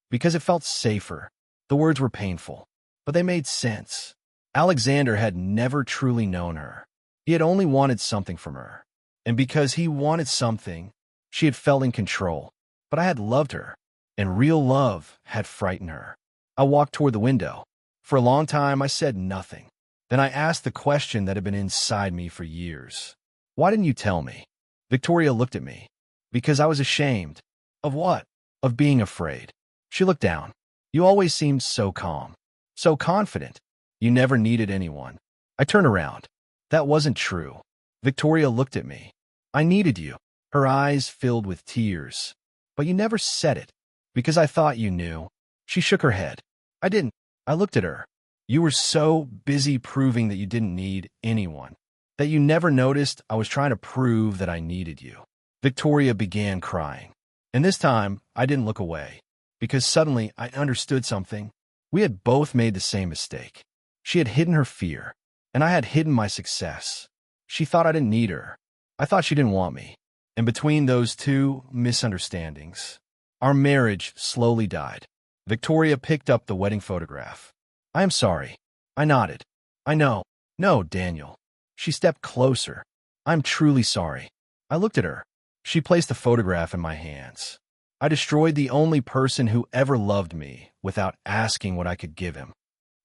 Because it felt safer. The words were painful, but they made sense. Alexander had never truly known her. He had only wanted something from her. And because he wanted something, she had felt in control. But I had loved her, and real love had frightened her. I walked toward the window. For a long time, I said nothing. Then I asked the question that had been inside me for years. Why didn't you tell me? Victoria looked at me. Because I was ashamed. Of what? Of being afraid. She looked down. You always seemed so calm. So confident. You never needed anyone. I turned around. That wasn't true. Victoria looked at me. I needed you. Her eyes filled with tears. But you never said it. Because I thought you knew. She shook her head. I didn't. I looked at her. You were so busy proving that you didn't need anyone, that you never noticed I was trying to prove that I needed you. Victoria began crying. And this time, I didn't look away. Because suddenly, I understood something. We had both made the same mistake. She had hidden her fear, and I had hidden my success. She thought I didn't need her. I thought she didn't want me. And between those two misunderstandings, our marriage slowly died. Victoria picked up the wedding photograph. I am sorry. I nodded. I know. No, Daniel. She stepped closer. I'm truly sorry. I looked at her. She placed the photograph in my hands. I destroyed the only person who ever loved me without asking what I could give him.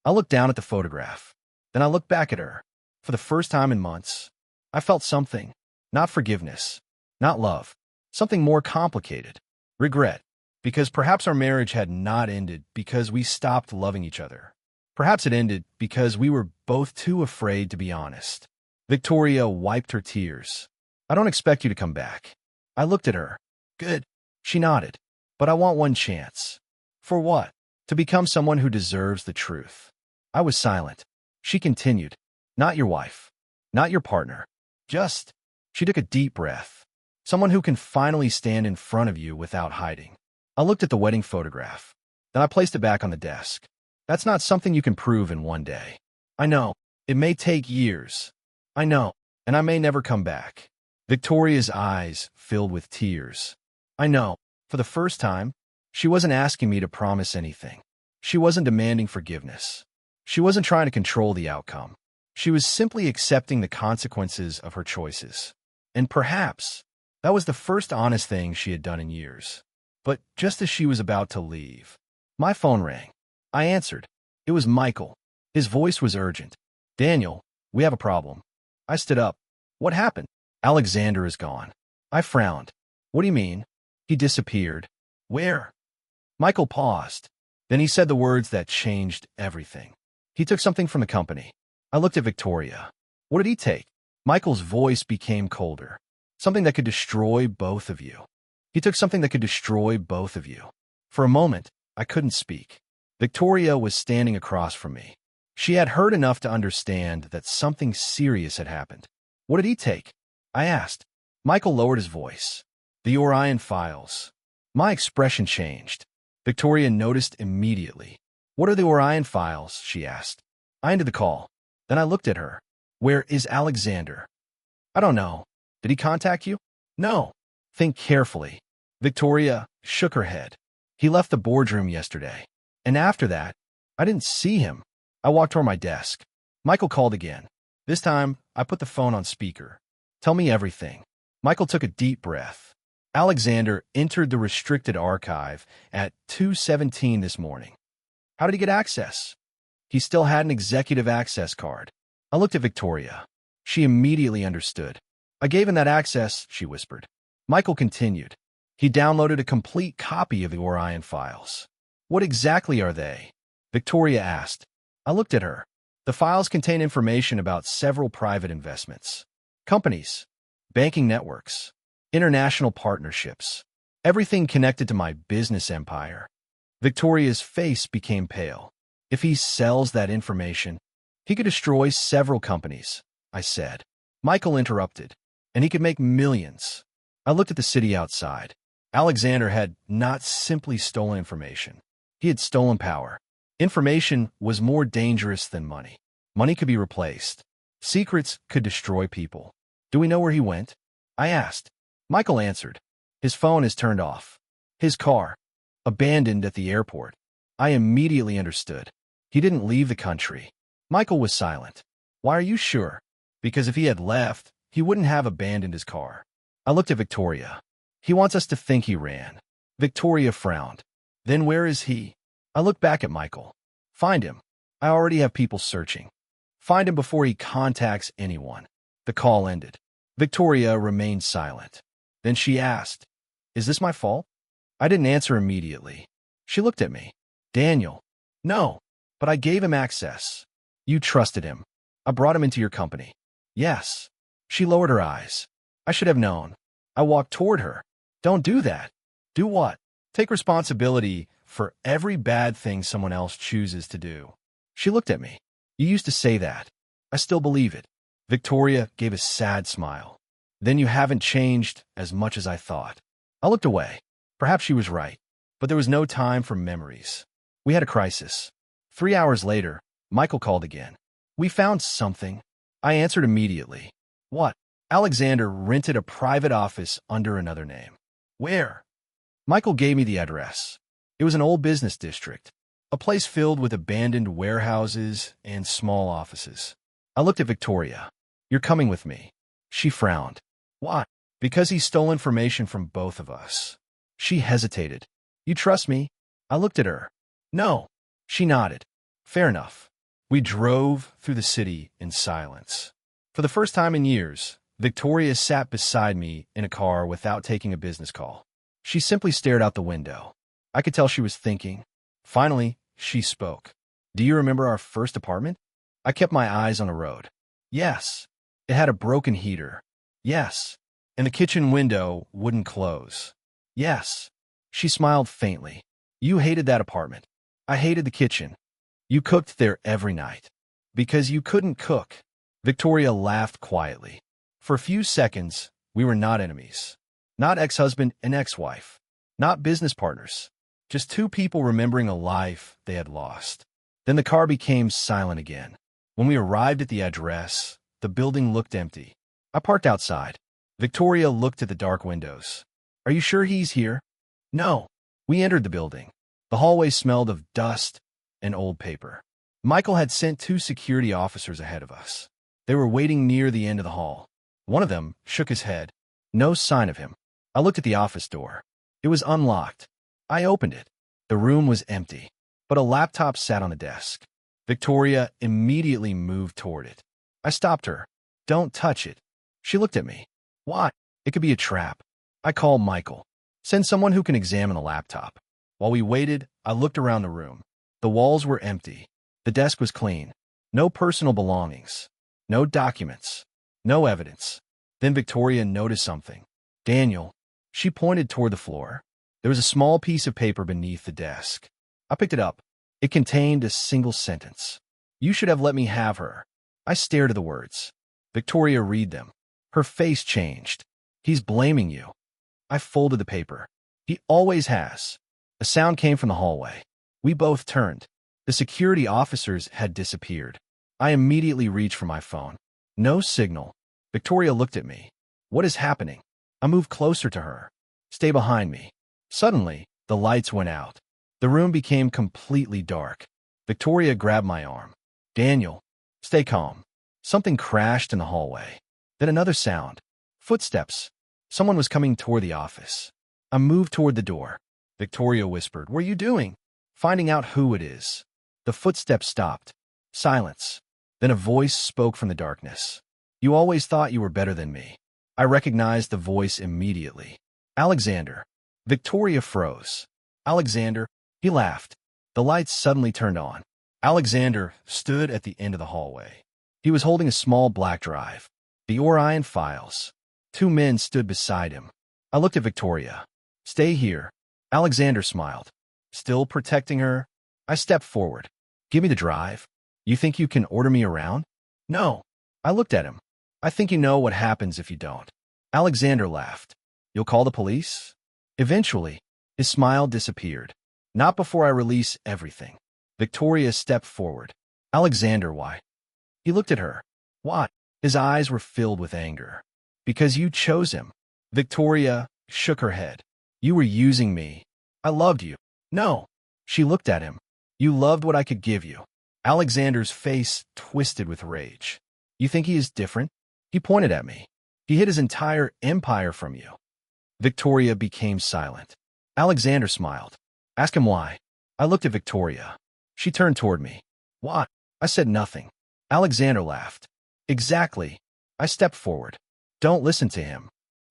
I looked down at the photograph. Then I looked back at her. For the first time in months, I felt something. Not forgiveness. Not love. Something more complicated. Regret. Because perhaps our marriage had not ended because we stopped loving each other. Perhaps it ended because we were both too afraid to be honest. Victoria wiped her tears. I don't expect you to come back. I looked at her. Good. She nodded. But I want one chance. For what? To become someone who deserves the truth. I was silent. She continued. Not your wife. Not your partner. Just. She took a deep breath. Someone who can finally stand in front of you without hiding. I looked at the wedding photograph. Then I placed it back on the desk. That's not something you can prove in one day. I know. It may take years. I know. And I may never come back. Victoria's eyes filled with tears. I know. For the first time, she wasn't asking me to promise anything. She wasn't demanding forgiveness. She wasn't trying to control the outcome. She was simply accepting the consequences of her choices. And perhaps that was the first honest thing she had done in years. But just as she was about to leave, my phone rang. I answered. It was Michael. His voice was urgent. Daniel, we have a problem. I stood up. What happened? Alexander is gone. I frowned. What do you mean? He disappeared. Where? Michael paused. Then he said the words that changed everything. He took something from the company. I looked at Victoria. What did he take? Michael's voice became colder. Something that could destroy both of you. He took something that could destroy both of you. For a moment, I couldn't speak. Victoria was standing across from me. She had heard enough to understand that something serious had happened. What did he take? I asked. Michael lowered his voice. The Orion files. My expression changed. Victoria noticed immediately. What are the Orion files? She asked. I ended the call. Then I looked at her. Where is Alexander? I don't know. Did he contact you? No. Think carefully. Victoria shook her head. He left the boardroom yesterday. And after that, I didn't see him. I walked toward my desk. Michael called again. This time, I put the phone on speaker. Tell me everything. Michael took a deep breath. Alexander entered the restricted archive at 2:17 this morning. How did he get access? He still had an executive access card. I looked at Victoria. She immediately understood. I gave him that access, she whispered. Michael continued. He downloaded a complete copy of the Orion files. What exactly are they? Victoria asked. I looked at her. The files contain information about several private investments, companies, banking networks, international partnerships, everything connected to my business empire. Victoria's face became pale. If he sells that information, he could destroy several companies, I said. Michael interrupted. And he could make millions. I looked at the city outside. Alexander had not simply stolen information. He had stolen power. Information was more dangerous than money. Money could be replaced. Secrets could destroy people. Do we know where he went? I asked. Michael answered. His phone is turned off. His car, abandoned at the airport. I immediately understood. He didn't leave the country. Michael was silent. Why are you sure? Because if he had left, he wouldn't have abandoned his car. I looked at Victoria. He wants us to think he ran. Victoria frowned. Then where is he? I looked back at Michael. Find him. I already have people searching. Find him before he contacts anyone. The call ended. Victoria remained silent. Then she asked, Is this my fault? I didn't answer immediately. She looked at me. Daniel. No, but I gave him access. You trusted him. I brought him into your company. Yes. She lowered her eyes. I should have known. I walked toward her. Don't do that. Do what? Take responsibility for every bad thing someone else chooses to do. She looked at me. You used to say that. I still believe it. Victoria gave a sad smile. Then you haven't changed as much as I thought. I looked away. Perhaps she was right. But there was no time for memories. We had a crisis. 3 hours later, Michael called again. We found something. I answered immediately. What? Alexander rented a private office under another name. Where? Michael gave me the address. It was an old business district, a place filled with abandoned warehouses and small offices. I looked at Victoria. You're coming with me. She frowned. Why? Because he stole information from both of us. She hesitated. You trust me? I looked at her. No. She nodded. Fair enough. We drove through the city in silence. For the first time in years, Victoria sat beside me in a car without taking a business call. She simply stared out the window. I could tell she was thinking. Finally, she spoke. Do you remember our first apartment? I kept my eyes on the road. Yes. It had a broken heater. Yes. And the kitchen window wouldn't close. Yes. She smiled faintly. You hated that apartment. I hated the kitchen. You cooked there every night. Because you couldn't cook. Victoria laughed quietly. For a few seconds, we were not enemies. Not ex-husband and ex-wife. Not business partners. Just two people remembering a life they had lost. Then the car became silent again. When we arrived at the address, the building looked empty. I parked outside. Victoria looked at the dark windows. Are you sure he's here? No. We entered the building. The hallway smelled of dust and old paper. Michael had sent 2 security officers ahead of us. They were waiting near the end of the hall. One of them shook his head. No sign of him. I looked at the office door. It was unlocked. I opened it. The room was empty, but a laptop sat on the desk. Victoria immediately moved toward it. I stopped her. Don't touch it. She looked at me. Why? It could be a trap. I called Michael. Send someone who can examine the laptop. While we waited, I looked around the room. The walls were empty. The desk was clean. No personal belongings. No documents. No evidence. Then Victoria noticed something. Daniel. She pointed toward the floor. There was a small piece of paper beneath the desk. I picked it up. It contained a single sentence. You should have let me have her. I stared at the words. Victoria read them. Her face changed. He's blaming you. I folded the paper. He always has. A sound came from the hallway. We both turned. The security officers had disappeared. I immediately reached for my phone. No signal. Victoria looked at me. What is happening? I moved closer to her. Stay behind me. Suddenly, the lights went out. The room became completely dark. Victoria grabbed my arm. Daniel, stay calm. Something crashed in the hallway. Then another sound. Footsteps. Someone was coming toward the office. I moved toward the door. Victoria whispered, What are you doing? Finding out who it is. The footsteps stopped. Silence. Then a voice spoke from the darkness. You always thought you were better than me. I recognized the voice immediately. Alexander. Victoria froze. Alexander. He laughed. The lights suddenly turned on. Alexander stood at the end of the hallway. He was holding a small black drive. The Orion files. 2 men stood beside him. I looked at Victoria. Stay here. Alexander smiled. Still protecting her? I stepped forward. Give me the drive. You think you can order me around? No. I looked at him. I think you know what happens if you don't. Alexander laughed. You'll call the police? Eventually, his smile disappeared. Not before I release everything. Victoria stepped forward. Alexander, why? He looked at her. What? His eyes were filled with anger. Because you chose him. Victoria shook her head. You were using me. I loved you. No. She looked at him. You loved what I could give you. Alexander's face twisted with rage. You think he is different? He pointed at me. He hid his entire empire from you. Victoria became silent. Alexander smiled. Ask him why. I looked at Victoria. She turned toward me. What? I said nothing. Alexander laughed. Exactly. I stepped forward. Don't listen to him.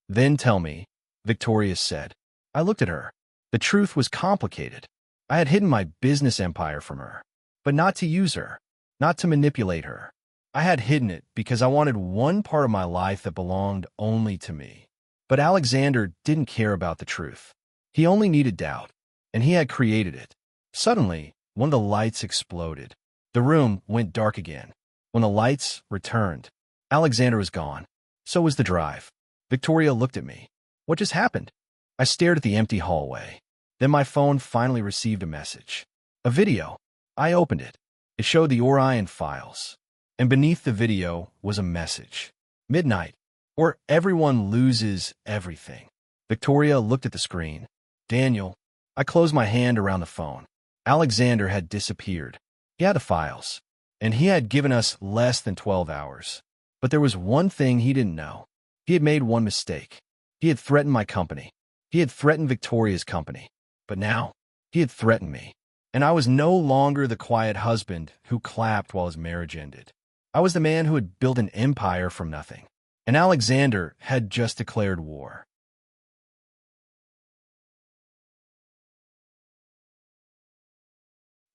Then tell me, Victoria said. I looked at her. The truth was complicated. I had hidden my business empire from her, but not to use her, not to manipulate her. I had hidden it because I wanted one part of my life that belonged only to me. But Alexander didn't care about the truth. He only needed doubt, and he had created it. Suddenly, one of the lights exploded. The room went dark again. When the lights returned, Alexander was gone. So was the drive. Victoria looked at me. What just happened? I stared at the empty hallway. Then my phone finally received a message. A video. I opened it. It showed the Orion files. And beneath the video was a message. Midnight, or everyone loses everything. Victoria looked at the screen. Daniel. I closed my hand around the phone. Alexander had disappeared. He had the files, and he had given us less than 12 hours. But there was one thing he didn't know. He had made one mistake. He had threatened my company. He had threatened Victoria's company. But now, he had threatened me. And I was no longer the quiet husband who clapped while his marriage ended. I was the man who had built an empire from nothing. And Alexander had just declared war.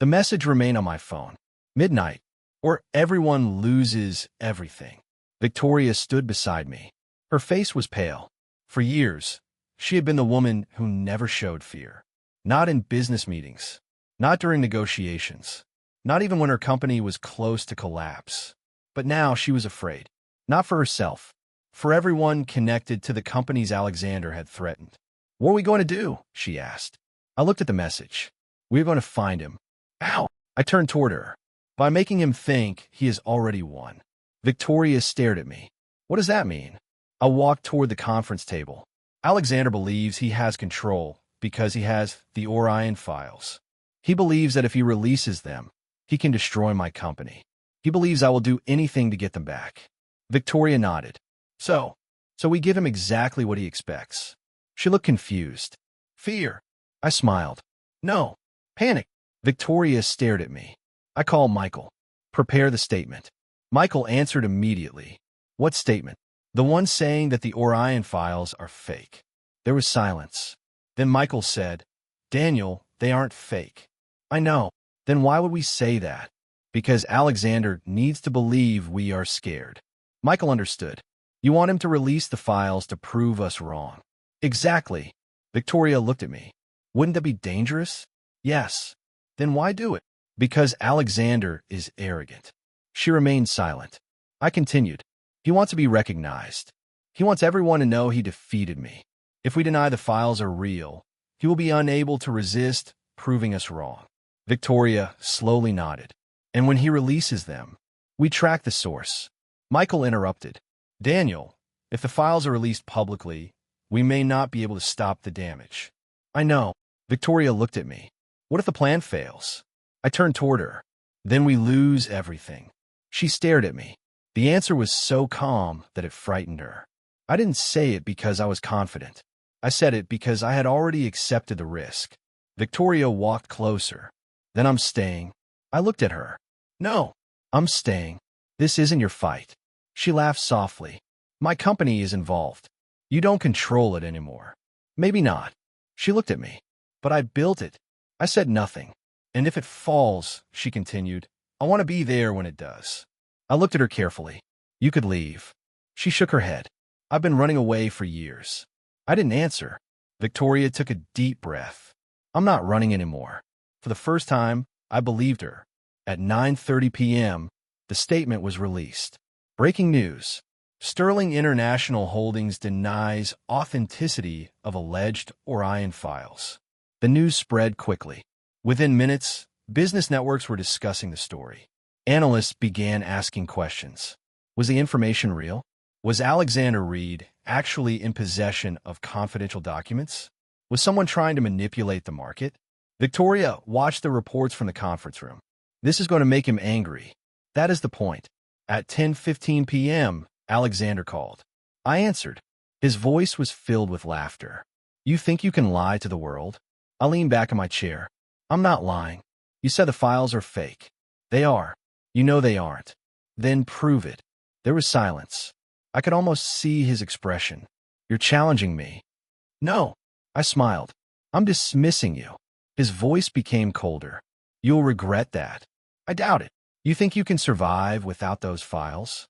The message remained on my phone. Midnight, or everyone loses everything. Victoria stood beside me. Her face was pale. For years, she had been the woman who never showed fear. Not in business meetings. Not during negotiations. Not even when her company was close to collapse. But now she was afraid. Not for herself. For everyone connected to the companies Alexander had threatened. What are we going to do? She asked. I looked at the message. We are going to find him. How? I turned toward her. By making him think he has already won. Victoria stared at me. What does that mean? I walked toward the conference table. Alexander believes he has control because he has the Orion files. He believes that if he releases them, he can destroy my company. He believes I will do anything to get them back. Victoria nodded. So we give him exactly what he expects. She looked confused. Fear. I smiled. No. Panic. Victoria stared at me. I called Michael. Prepare the statement. Michael answered immediately. What statement? The one saying that the Orion files are fake. There was silence. Then Michael said, Daniel, they aren't fake. I know. Then why would we say that? Because Alexander needs to believe we are scared. Michael understood. You want him to release the files to prove us wrong. Exactly. Victoria looked at me. Wouldn't that be dangerous? Yes. Then why do it? Because Alexander is arrogant. She remained silent. I continued. He wants to be recognized. He wants everyone to know he defeated me. If we deny the files are real, he will be unable to resist proving us wrong. Victoria slowly nodded. And when he releases them, we track the source. Michael interrupted. Daniel, if the files are released publicly, we may not be able to stop the damage. I know. Victoria looked at me. What if the plan fails? I turned toward her. Then we lose everything. She stared at me. The answer was so calm that it frightened her. I didn't say it because I was confident. I said it because I had already accepted the risk. Victoria walked closer. Then I'm staying. I looked at her. No, I'm staying. This isn't your fight. She laughed softly. My company is involved. You don't control it anymore. Maybe not. She looked at me. But I built it. I said nothing. And if it falls, she continued, I want to be there when it does. I looked at her carefully. You could leave. She shook her head. I've been running away for years. I didn't answer. Victoria took a deep breath. I'm not running anymore. For the first time, I believed her. At 9:30 p.m., the statement was released. Breaking news. Sterling International Holdings denies authenticity of alleged Orion files. The news spread quickly. Within minutes, business networks were discussing the story. Analysts began asking questions. Was the information real? Was Alexander Reed actually in possession of confidential documents? Was someone trying to manipulate the market? Victoria watched the reports from the conference room. This is going to make him angry. That is the point. At 10:15 p.m., Alexander called. I answered. His voice was filled with laughter. You think you can lie to the world? I leaned back in my chair. I'm not lying. You said the files are fake. They are. You know they aren't. Then prove it. There was silence. I could almost see his expression. You're challenging me. No. I smiled. I'm dismissing you. His voice became colder. You'll regret that. I doubt it. You think you can survive without those files?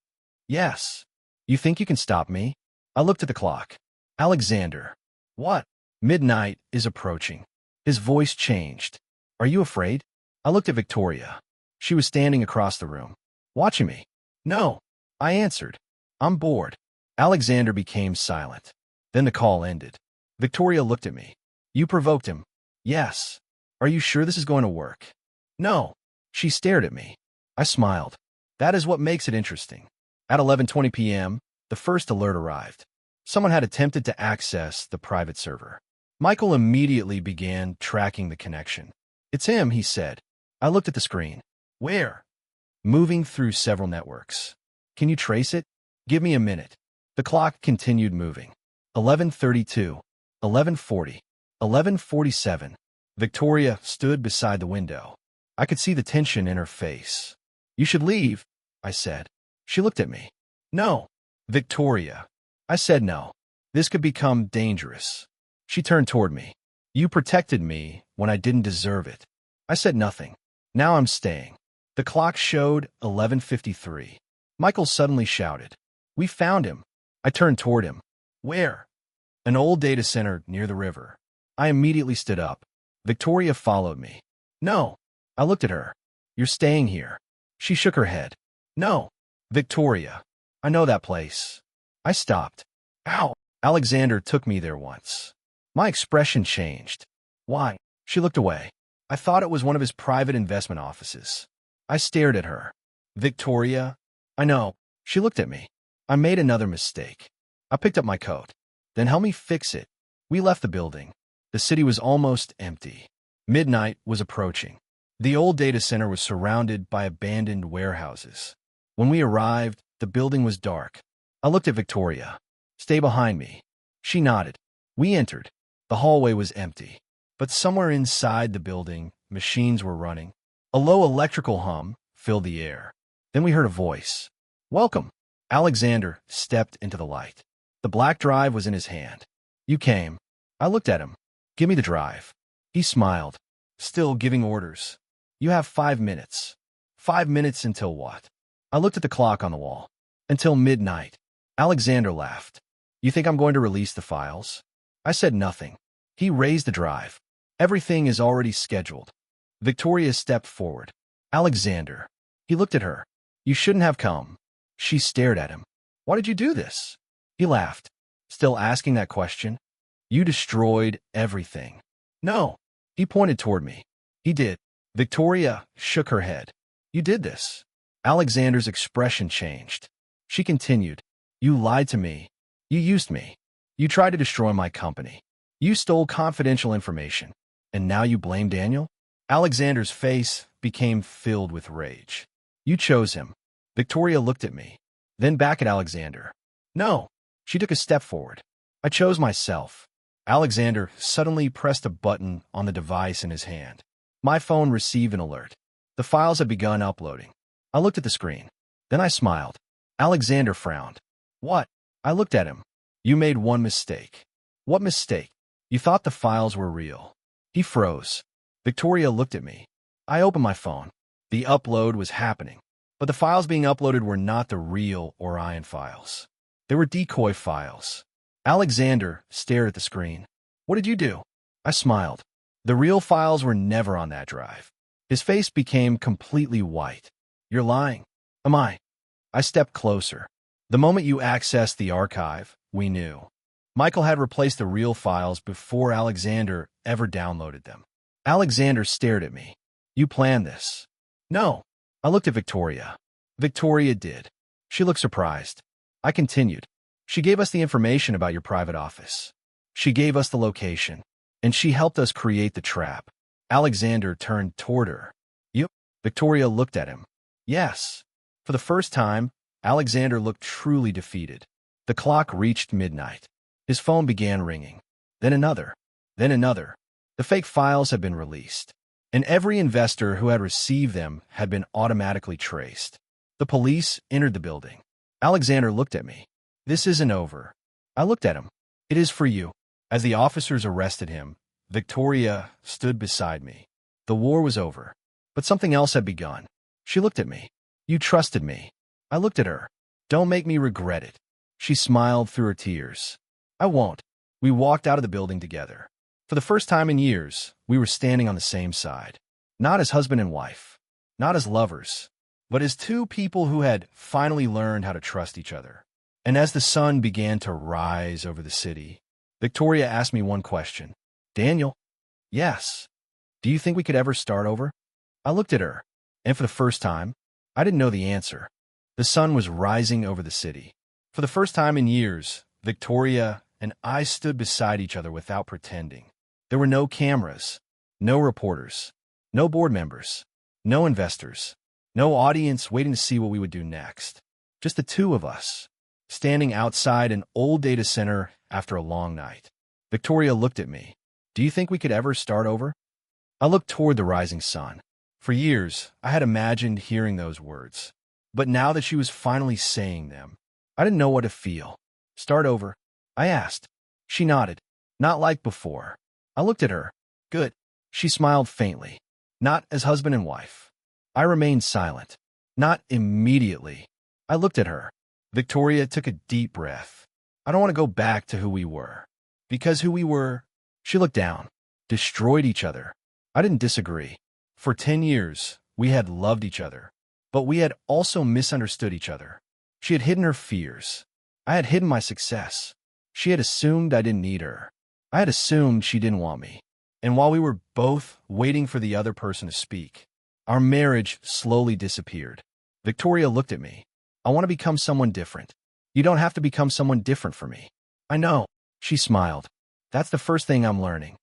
Yes. You think you can stop me? I looked at the clock. Alexander. What? Midnight is approaching. His voice changed. Are you afraid? I looked at Victoria. She was standing across the room, watching me. No. I answered. I'm bored. Alexander became silent. Then the call ended. Victoria looked at me. You provoked him. Yes. Are you sure this is going to work? No. She stared at me. I smiled. That is what makes it interesting. At 11:20 p.m., the first alert arrived. Someone had attempted to access the private server. Michael immediately began tracking the connection. It's him, he said. I looked at the screen. Where? Moving through several networks. Can you trace it? Give me a minute. The clock continued moving. 11:32, 11:40, 11:47. Victoria stood beside the window. I could see the tension in her face. You should leave, I said. She looked at me. No. Victoria. I said no. This could become dangerous. She turned toward me. You protected me when I didn't deserve it. I said nothing. Now I'm staying. The clock showed 11:53. Michael suddenly shouted. We found him. I turned toward him. Where? An old data center near the river. I immediately stood up. Victoria followed me. No. I looked at her. You're staying here. She shook her head. No. Victoria. I know that place. I stopped. Ow. Alexander took me there once. My expression changed. Why? She looked away. I thought it was one of his private investment offices. I stared at her. Victoria. I know. She looked at me. I made another mistake. I picked up my coat. Then help me fix it. We left the building. The city was almost empty. Midnight was approaching. The old data center was surrounded by abandoned warehouses. When we arrived, the building was dark. I looked at Victoria. Stay behind me. She nodded. We entered. The hallway was empty. But somewhere inside the building, machines were running. A low electrical hum filled the air. Then we heard a voice. Welcome. Alexander stepped into the light. The black drive was in his hand. You came. I looked at him. Give me the drive. He smiled, still giving orders. You have 5 minutes. 5 minutes until what? I looked at the clock on the wall. Until midnight. Alexander laughed. You think I'm going to release the files? I said nothing. He raised the drive. Everything is already scheduled. Victoria stepped forward. Alexander. He looked at her. You shouldn't have come. She stared at him. Why did you do this? He laughed. Still asking that question? You destroyed everything. No. He pointed toward me. He did. Victoria shook her head. You did this. Alexander's expression changed. She continued. You lied to me. You used me. You tried to destroy my company. You stole confidential information. And now you blame Daniel? Alexander's face became filled with rage. You chose him. Victoria looked at me, then back at Alexander. No. She took a step forward. I chose myself. Alexander suddenly pressed a button on the device in his hand. My phone received an alert. The files had begun uploading. I looked at the screen. Then I smiled. Alexander frowned. What? I looked at him. You made one mistake. What mistake? You thought the files were real. He froze. Victoria looked at me. I opened my phone. The upload was happening. But the files being uploaded were not the real Orion files. They were decoy files. Alexander stared at the screen. What did you do? I smiled. The real files were never on that drive. His face became completely white. You're lying. Am I? I stepped closer. The moment you accessed the archive, we knew. Michael had replaced the real files before Alexander ever downloaded them. Alexander stared at me. You planned this. No. I looked at Victoria. Victoria did. She looked surprised. I continued. She gave us the information about your private office. She gave us the location. And she helped us create the trap. Alexander turned toward her. You? Victoria looked at him. Yes. For the first time, Alexander looked truly defeated. The clock reached midnight. His phone began ringing. Then another. Then another. The fake files had been released. And every investor who had received them had been automatically traced. The police entered the building. Alexander looked at me. This isn't over. I looked at him. It is for you. As the officers arrested him, Victoria stood beside me. The war was over. But something else had begun. She looked at me. You trusted me. I looked at her. Don't make me regret it. She smiled through her tears. I won't. We walked out of the building together. For the first time in years, we were standing on the same side. Not as husband and wife. Not as lovers. But as two people who had finally learned how to trust each other. And as the sun began to rise over the city, Victoria asked me one question. Daniel? Yes. Do you think we could ever start over? I looked at her, and for the first time, I didn't know the answer. The sun was rising over the city. For the first time in years, Victoria and I stood beside each other without pretending. There were no cameras, no reporters, no board members, no investors, no audience waiting to see what we would do next. Just the two of us, standing outside an old data center after a long night. Victoria looked at me. Do you think we could ever start over? I looked toward the rising sun. For years, I had imagined hearing those words. But now that she was finally saying them, I didn't know what to feel. Start over? I asked. She nodded. Not like before. I looked at her. Good. She smiled faintly. Not as husband and wife. I remained silent. Not immediately. I looked at her. Victoria took a deep breath. I don't want to go back to who we were. Because who we were, she looked down, destroyed each other. I didn't disagree. For 10 years, we had loved each other. But we had also misunderstood each other. She had hidden her fears. I had hidden my success. She had assumed I didn't need her. I had assumed she didn't want me. And while we were both waiting for the other person to speak, our marriage slowly disappeared. Victoria looked at me. I want to become someone different. You don't have to become someone different for me. I know. She smiled. That's the first thing I'm learning.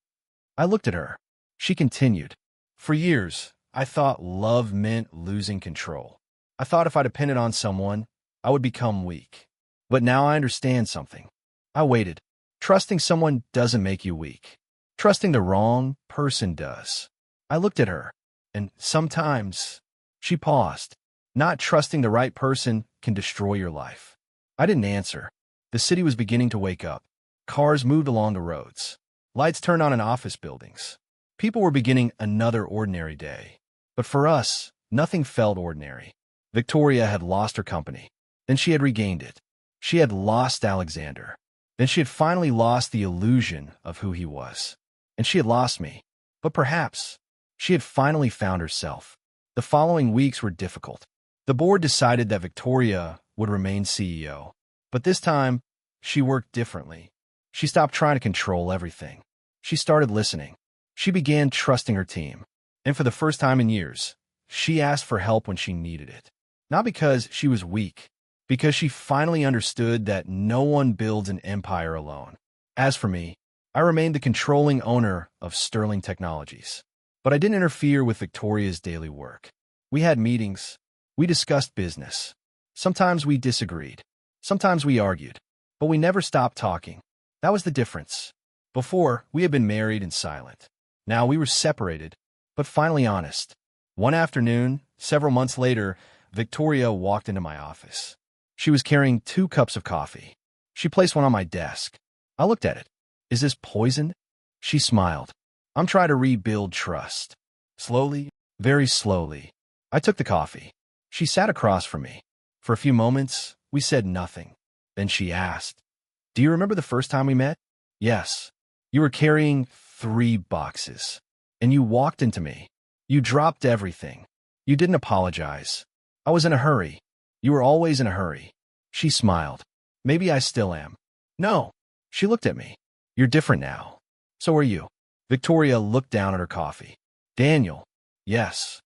I looked at her. She continued. For years, I thought love meant losing control. I thought if I depended on someone, I would become weak. But now I understand something. I waited. Trusting someone doesn't make you weak. Trusting the wrong person does. I looked at her, and sometimes, she paused. Not trusting the right person can destroy your life. I didn't answer. The city was beginning to wake up. Cars moved along the roads. Lights turned on in office buildings. People were beginning another ordinary day. But for us, nothing felt ordinary. Victoria had lost her company. Then she had regained it. She had lost Alexander. Then she had finally lost the illusion of who he was. And she had lost me. But perhaps she had finally found herself. The following weeks were difficult. The board decided that Victoria would remain CEO. But this time, she worked differently. She stopped trying to control everything. She started listening. She began trusting her team. And for the first time in years, she asked for help when she needed it. Not because she was weak, because she finally understood that no one builds an empire alone. As for me, I remained the controlling owner of Sterling Technologies. But I didn't interfere with Victoria's daily work. We had meetings. We discussed business. Sometimes we disagreed. Sometimes we argued. But we never stopped talking. That was the difference. Before, we had been married and silent. Now we were separated, but finally honest. One afternoon, several months later, Victoria walked into my office. She was carrying 2 cups of coffee. She placed one on my desk. I looked at it. Is this poisoned? She smiled. I'm trying to rebuild trust. Slowly, very slowly, I took the coffee. She sat across from me. For a few moments, we said nothing. Then she asked, Do you remember the first time we met? Yes. You were carrying 3 boxes. And you walked into me. You dropped everything. You didn't apologize. I was in a hurry. You were always in a hurry. She smiled. Maybe I still am. No. She looked at me. You're different now. So are you. Victoria looked down at her coffee. Daniel. Yes.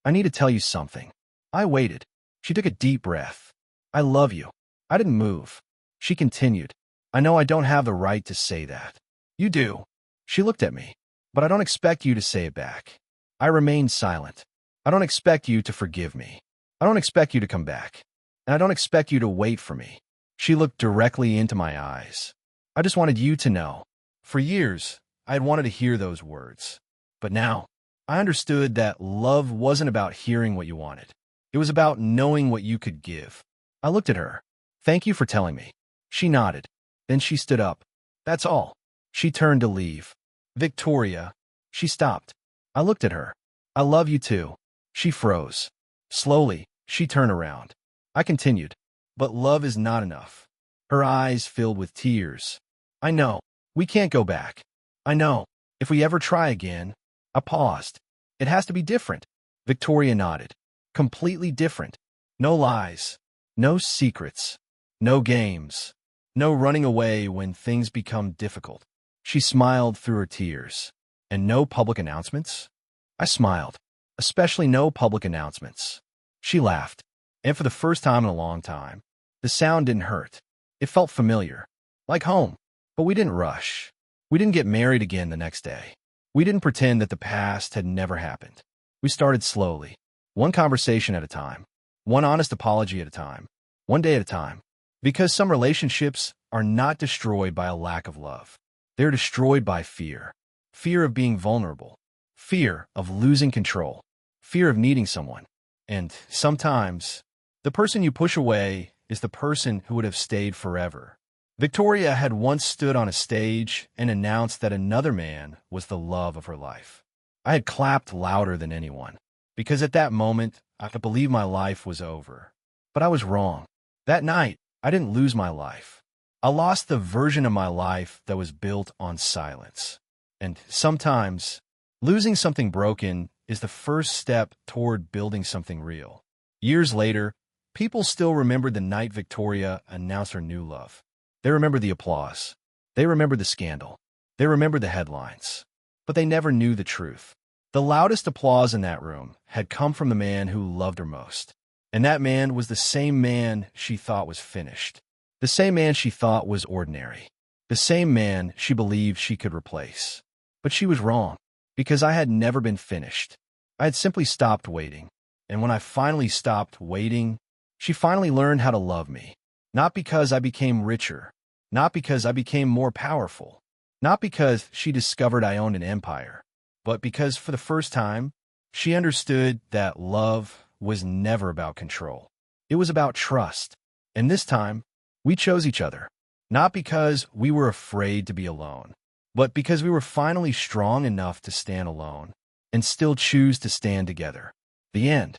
I need to tell you something. I waited. She took a deep breath. I love you. I didn't move. She continued. I know I don't have the right to say that. You do. She looked at me. But I don't expect you to say it back. I remained silent. I don't expect you to forgive me. I don't expect you to come back. And I don't expect you to wait for me. She looked directly into my eyes. I just wanted you to know. For years, I had wanted to hear those words. But now, I understood that love wasn't about hearing what you wanted. It was about knowing what you could give. I looked at her. Thank you for telling me. She nodded. Then she stood up. That's all. She turned to leave. Victoria. She stopped. I looked at her. I love you too. She froze. Slowly, she turned around. I continued. But love is not enough. Her eyes filled with tears. I know. We can't go back. I know. If we ever try again. I paused. It has to be different. Victoria nodded. Completely different. No lies. No secrets. No games. No running away when things become difficult. She smiled through her tears. And no public announcements? I smiled. Especially no public announcements. She laughed. And for the first time in a long time, the sound didn't hurt. It felt familiar. Like home. But we didn't rush. We didn't get married again the next day. We didn't pretend that the past had never happened. We started slowly. One conversation at a time. One honest apology at a time. One day at a time. Because some relationships are not destroyed by a lack of love. They're destroyed by fear. Fear of being vulnerable. Fear of losing control. Fear of needing someone. And sometimes, the person you push away is the person who would have stayed forever. Victoria had once stood on a stage and announced that another man was the love of her life. I had clapped louder than anyone, because at that moment, I could believe my life was over. But I was wrong. That night, I didn't lose my life. I lost the version of my life that was built on silence. And sometimes, losing something broken is the first step toward building something real. Years later, people still remember the night Victoria announced her new love. They remember the applause. They remember the scandal. They remember the headlines. But they never knew the truth. The loudest applause in that room had come from the man who loved her most. And that man was the same man she thought was finished. The same man she thought was ordinary. The same man she believed she could replace. But she was wrong, because I had never been finished. I had simply stopped waiting. And when I finally stopped waiting, she finally learned how to love me. Not because I became richer. Not because I became more powerful. Not because she discovered I owned an empire. But because for the first time, she understood that love was never about control. It was about trust. And this time, we chose each other. Not because we were afraid to be alone, but because we were finally strong enough to stand alone and still choose to stand together. The end.